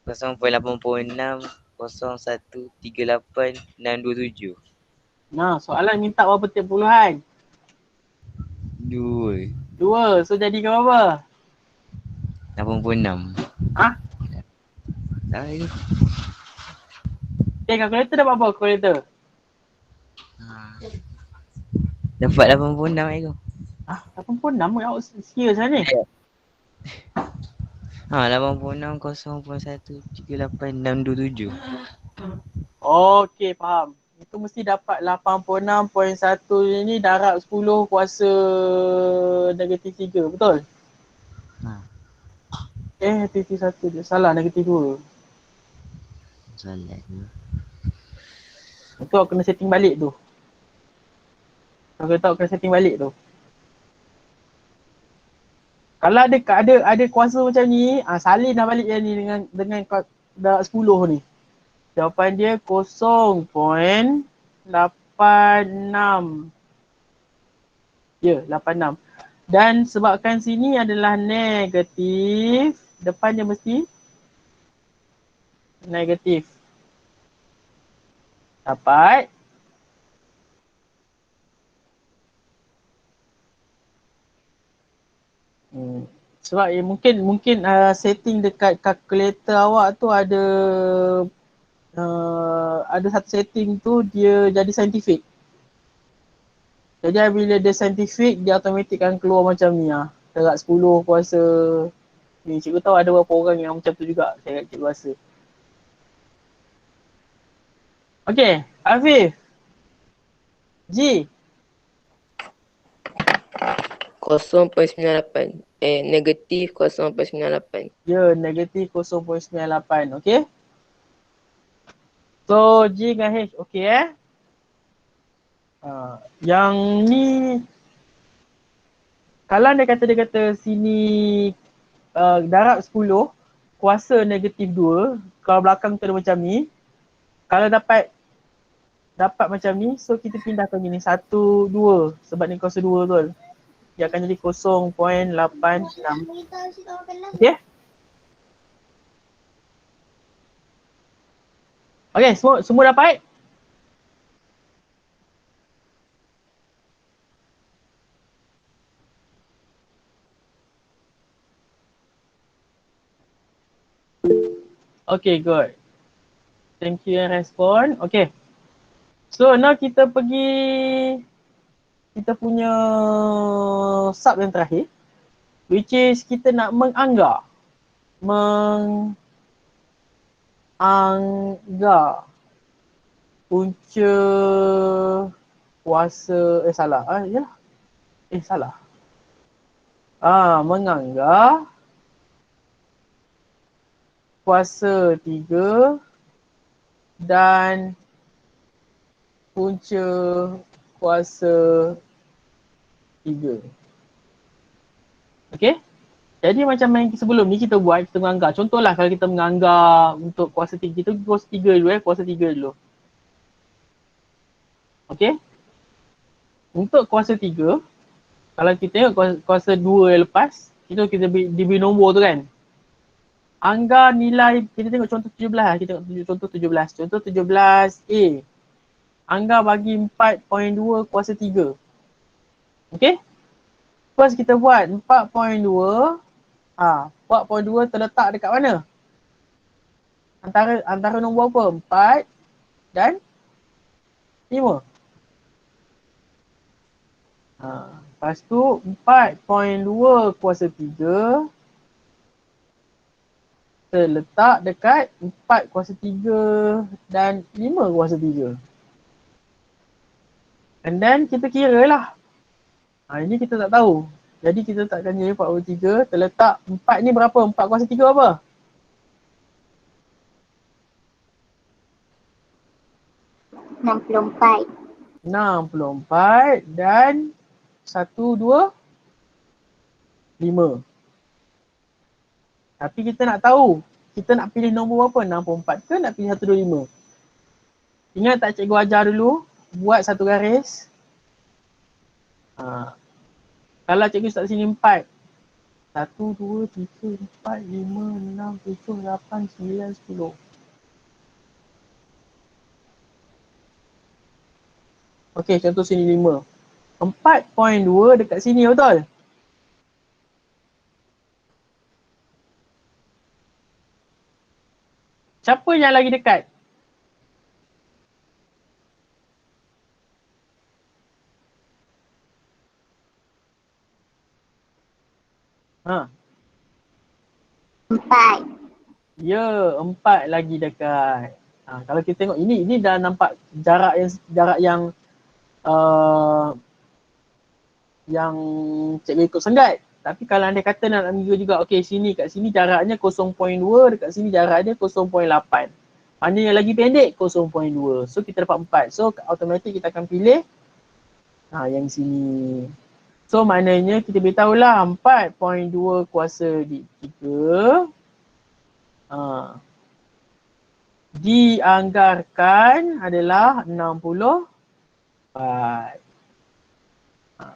0.86 0138 627. Soalan minta berapa tiap puluhan? 2. 2. So jadikan berapa? 86. Dah itu. Okay, calculator dapat apa calculator? Dapat 86 itu. 86 awak serius lah ni? 86 0.138 627. Okay, faham. Itu mesti dapat 86.1 ni darab 10 kuasa negatif 3, betul? Negatif 1 dia salah, negatif 2. Salah tu. Itu aku kena setting balik tu. Aku tahu kena setting balik tu. Kalau ada kuasa macam ni, salin dah balik yang ni dengan darab 10 ni. Jawapan dia 0.86. Ya, 86. Dan sebabkan sini adalah negatif, depannya mesti negatif. Dapat sebab mungkin setting dekat kalkulator awak tu ada ada satu setting tu dia jadi saintifik. Jadi bila dia saintifik, dia automatik akan keluar macam ni lah. Terak 10 kuasa ni. Cikgu tahu ada beberapa orang yang macam tu juga. Saya cikgu rasa. Okay, Afif. G. 0.98. Negatif 0.98. Ya, negatif 0.98. Okay. So, G dengan H. Okay yang ni, kalau dia kata sini darab 10, kuasa negatif 2. Kalau belakang tu ada macam ni. Kalau dapat macam ni, so kita pindahkan gini. 1, 2. Sebab ni kuasa 2 betul. Dia akan jadi 0.86. Okay? Okay, semua dapat? Okay, good. Thank you yang respon. Okay. So, now kita pergi kita punya sub yang terakhir. Which is kita nak menganggar. Punca kuasa, salah. Yalah. Salah. Menganggar kuasa 3 dan punca kuasa 3. Okay? Jadi macam yang sebelum ni kita buat, kita menganggar. Contohlah kalau kita menganggar untuk kuasa 3, kita kuasa 3 dulu kuasa 3 dulu. Okay? Untuk kuasa 3, kalau kita tengok kuasa 2 yang lepas, kita diberi nombor tu kan. Anggar nilai, kita tengok contoh 17, kita tengok contoh 17. Contoh 17A. Anggar bagi 4.2 kuasa 3. Okay? First kita buat 4.2. 4.2 terletak dekat mana? Antara nombor apa? 4 dan 5. Lepas tu 4.2 kuasa 3 terletak dekat 4 kuasa 3 dan 5 kuasa 3. And then kita kira lah. Ini kita tak tahu. Jadi kita takkan jadi 4 kuasa 3 terletak 4 ni berapa? 4 kuasa 3 apa? $64. 64 dan 1, 2, 5. Tapi kita nak tahu, kita nak pilih nombor apa? 64 ke nak pilih 125? Ingat tak cikgu ajar dulu, buat satu garis. Kalau cikgu start sini 4. 1, 2, 3, 4, 5, 6, 7, 8, 9, 10. Okey, contoh sini 5. 4.2 dekat sini betul? Siapa yang lagi dekat? Ha. 4. Ya, 4 lagi dekat. Kalau kita tengok ini dah nampak jarak yang cikgu ikut senggat. Tapi kalau anda kata nak ambil juga, okey sini kat sini jaraknya 0.2, dekat sini jaraknya 0.8. Mana yang lagi pendek? 0.2. So kita dapat 4. So automatik kita akan pilih yang sini. So maknanya kita beritahulah 4.2 kuasa 3 dianggarkan adalah 64.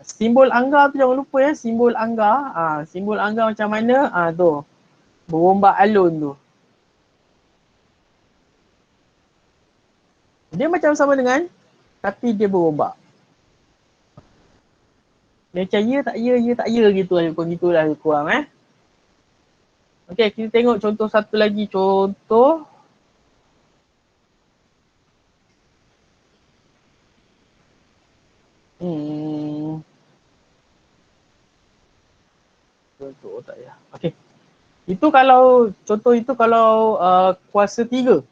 Simbol anggar tu jangan lupa ya, simbol anggar. Simbol anggar macam mana? Tu. Berombak alun tu. Dia macam sama dengan tapi dia berombak. Dia macam ya tak ya gitu lah. Gitulah kurang Okey, kita tengok contoh satu lagi. Contoh tutup tak ya. Okey. Itu kalau contoh itu kalau kuasa 3.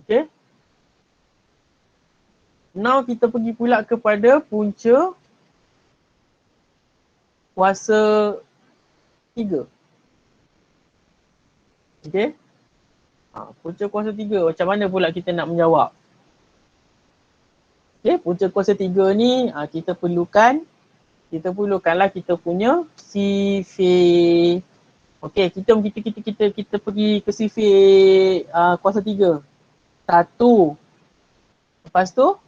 Okey. Now kita pergi pula kepada punca kuasa 3. Okey. Punca kuasa 3, macam mana pula kita nak menjawab? Okey, punca kuasa 3 ni kita perlukanlah kita punya sifar. Okey, kita pergi ke sifar kuasa 3. 1. Lepas tu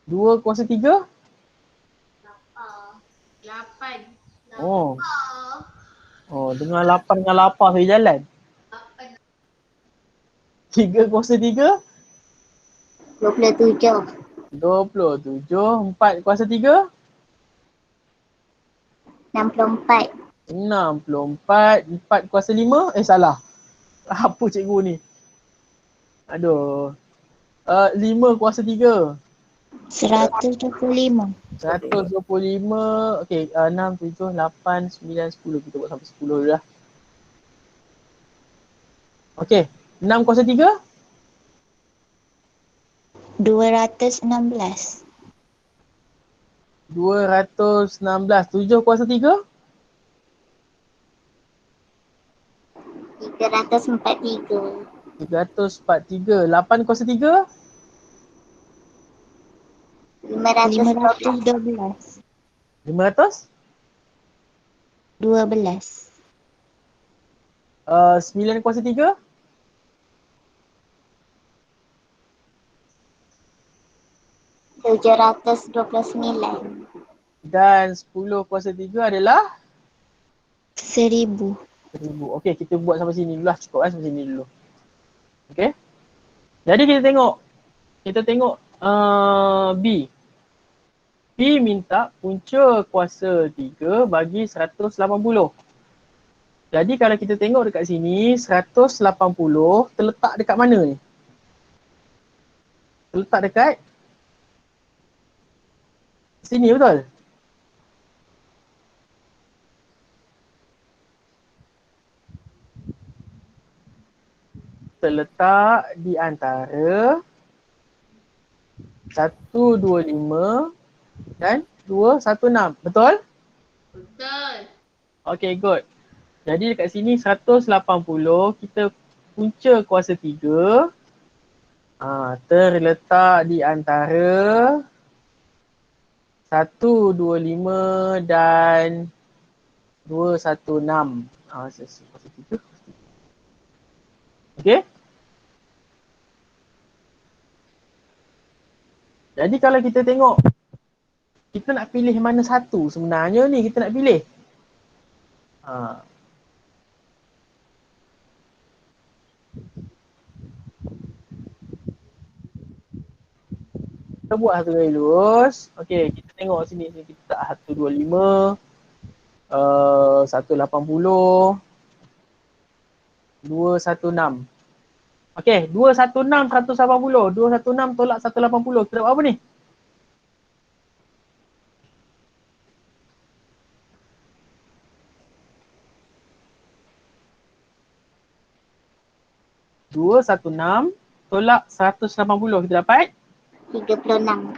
dua kuasa 3. 8. Oh. Oh, dengan 8 dengan lapar saya jalan. 3 kuasa 3. 27. 27. 4 kuasa 3. 64. 64. 4 kuasa 5. Salah. Apa cikgu ni? Aduh. 5 kuasa 3. 125. 125. Okey, 6, 7, 8, 9, 10. Kita buat sampai 10 dulu lah. Okey, 6 kuasa 3. 216. 216. 7 kuasa 3. 343. 343. 8 kuasa 3. 512. 500. 12. 9 kuasa 3. 729. Dan 10 kuasa 3 adalah 1000. 1000. Okey, kita buat sampai sini dulu lah. Cukup lah sampai sini dulu. Okey. Jadi kita tengok B. B minta punca kuasa 3 bagi 180. Jadi kalau kita tengok dekat sini, 180 terletak dekat mana ni? Terletak dekat sini, betul? Terletak di antara 125 dan 216. Betul? Betul. Okay, good. Jadi dekat sini 180 kita punca kuasa 3 terletak di antara 125 dan 216. Kuasa 3. Okay. Jadi kalau kita tengok, kita nak pilih mana satu sebenarnya ni kita nak pilih. Kita buat satu kali lurus. Okey, kita tengok sini kita tak 125, 180, 216. Okey, 216, 180. 216 tolak 180. Kita buat apa ni? (216) tolak 180. Kita dapat 36.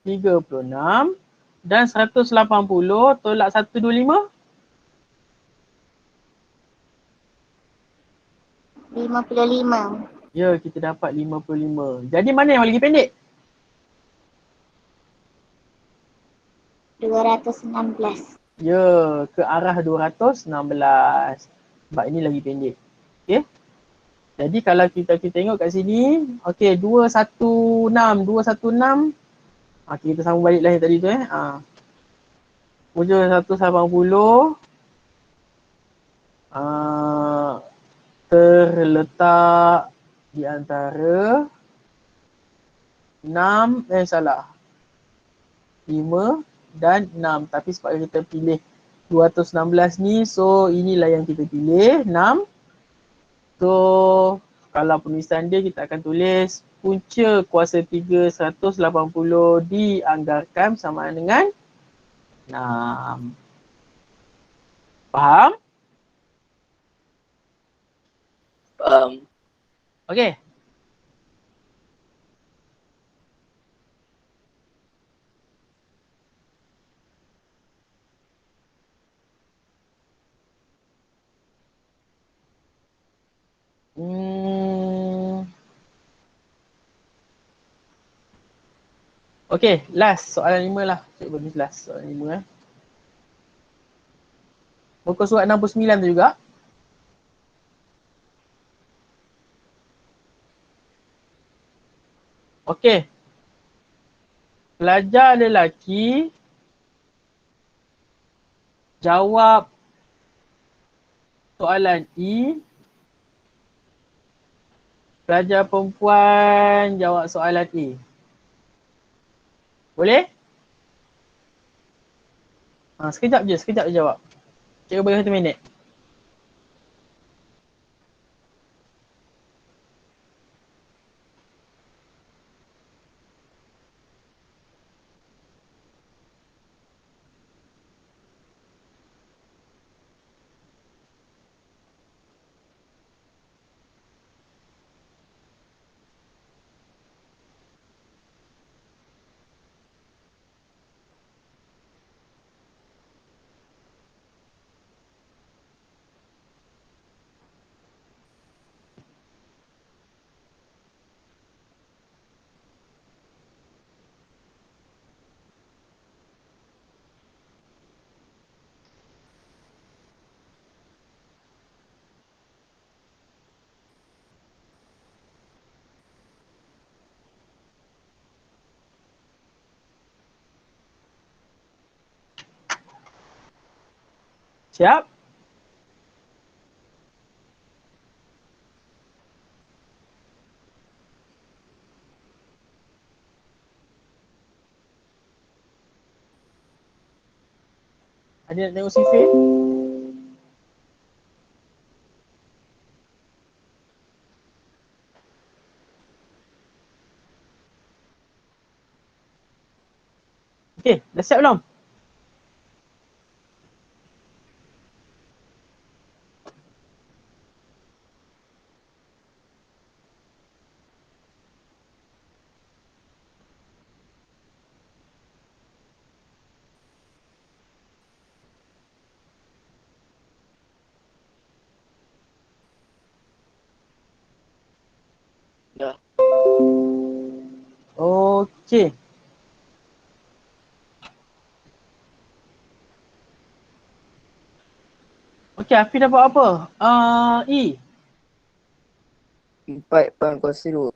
36. Dan 180 tolak 125. 55. Ya, kita dapat 55. Jadi mana yang lagi pendek? 216. Ya, ke arah 216. Sebab ini lagi pendek. Okey. Jadi kalau kita tengok kat sini, okey 216. Okey, kita sambung baliklah yang tadi tu Punca 180 terletak di antara 5 dan 6. Tapi sebab kita pilih 216 ni, so inilah yang kita pilih, 6. So kalau penulisan dia kita akan tulis punca kuasa 3 180 dianggarkan sama dengan 6. Faham? Faham. Okey. Okey, last soalan 5 lah. Cikgu bagi last soalan 5 Muka surat 69 tu juga. Okey. Pelajar lelaki jawab soalan E. Pelajar perempuan jawab soalan E. Boleh? Sekejap je jawab. Cikgu bagi 1 minit. Siap? Ada nak tengok CV? Okey, dah siap belum? Dah. Okey. Okey, Afi dapat apa? E. 4.02.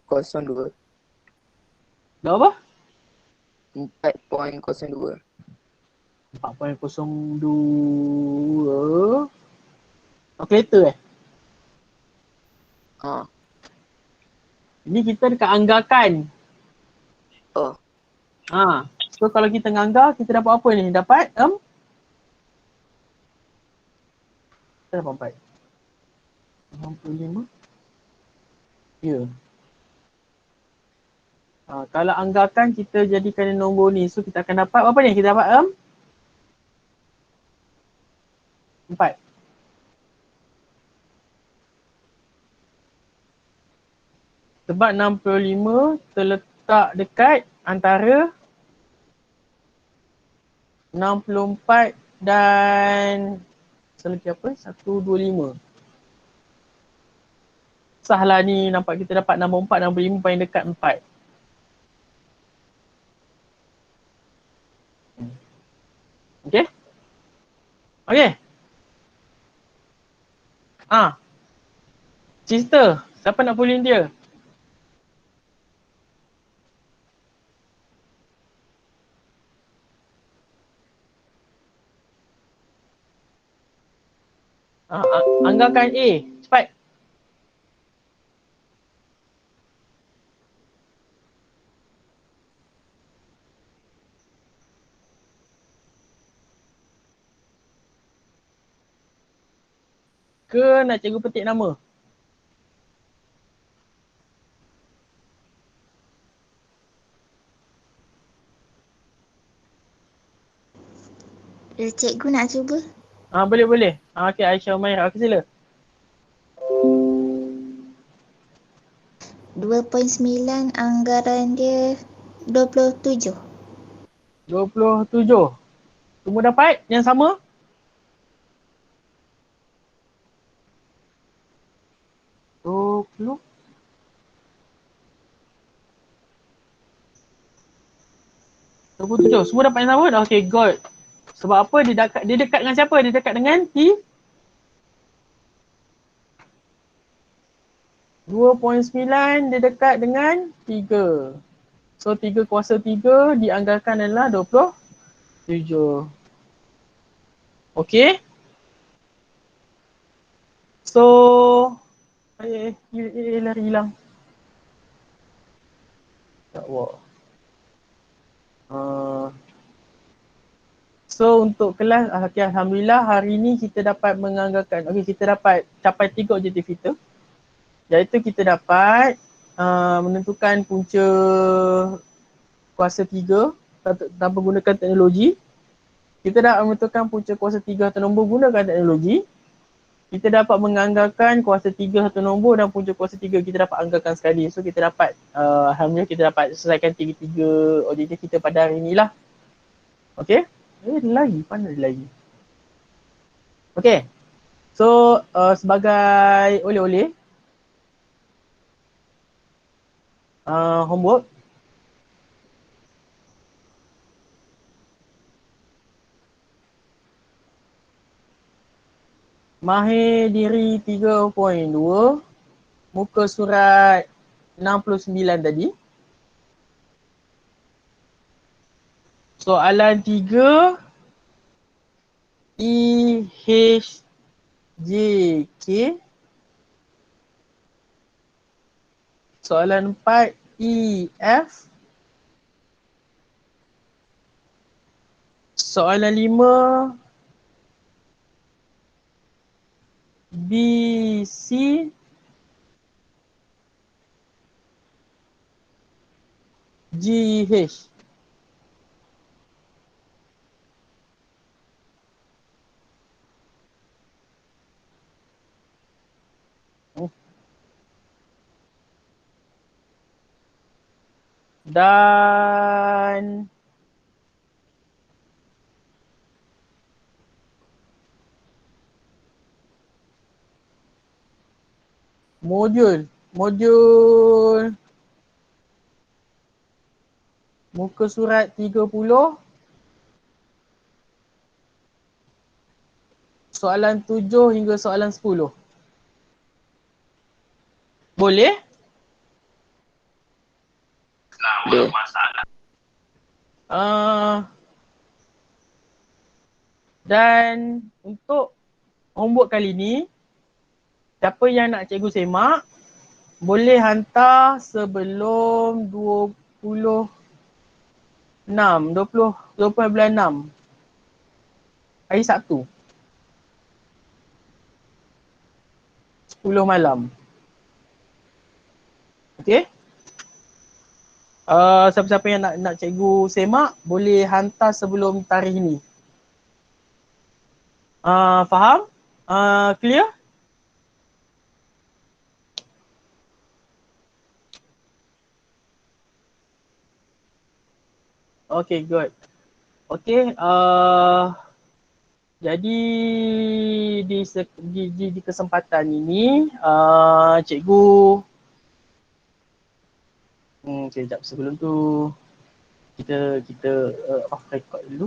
Dah apa? 4.02. 4.02. Kalkulator Ha. Ini kita dekat anggarkan. Oh. So kalau kita nganggar, kita dapat apa ni? Dapat kita dapat 4. 65. Ya. Kalau anggarkan kita jadikan nombor ni. So kita akan dapat apa ni? Kita dapat 4. Sebab 65 terletak dekat antara 64 dan selagi apa? 125. Sahlah ni nampak kita dapat 64, 65 paling dekat 4. Okey? Okey? Sister, siapa nak volunteer? Anggarkan A. Cepat. Ke nak cikgu petik nama? Cikgu nak cuba? Boleh. Okey, Aisyah Umairah. Okey, sila. 2.9 anggaran dia 27. 27. Semua dapat yang sama? Semua dapat yang sama? Okay, good. Sebab apa dia dekat dengan siapa? Dia dekat dengan T 2.9 dia dekat dengan 3. So 3 kuasa 3 dianggarkan adalah 27. Okay. So lari hilang. Tak buat. So untuk kelas, okay, Alhamdulillah hari ni kita dapat menganggarkan, kita dapat capai 3 objektif kita. Iaitu kita dapat menentukan punca kuasa 3 tanpa gunakan teknologi. Kita dapat menentukan punca kuasa 3 atau nombor gunakan teknologi. Kita dapat menganggarkan kuasa 3 atau nombor dan punca kuasa 3 kita dapat anggarkan sekali. So kita dapat, Alhamdulillah kita dapat selesaikan 3 objektif kita pada hari ni lah. Okay. Pandai lagi. Okay. So sebagai oleh-oleh homework, Mahir diri 3.2, muka surat 69 tadi. Soalan 3 EHJK. Soalan 4 EF. Soalan 5 BC. GH. Dan modul muka surat 30, soalan 7 hingga soalan 10. Boleh? Boleh. Dan untuk homework kali ni, siapa yang nak cikgu semak, boleh hantar sebelum 20 bulan 6. Hari Sabtu. 10 malam. Okay? Siapa-siapa yang nak cikgu semak, boleh hantar sebelum tarikh ni. Faham? Clear? Okay, good. Okay, jadi di kesempatan ini, cikgu sekejap sebelum tu kita off record dulu.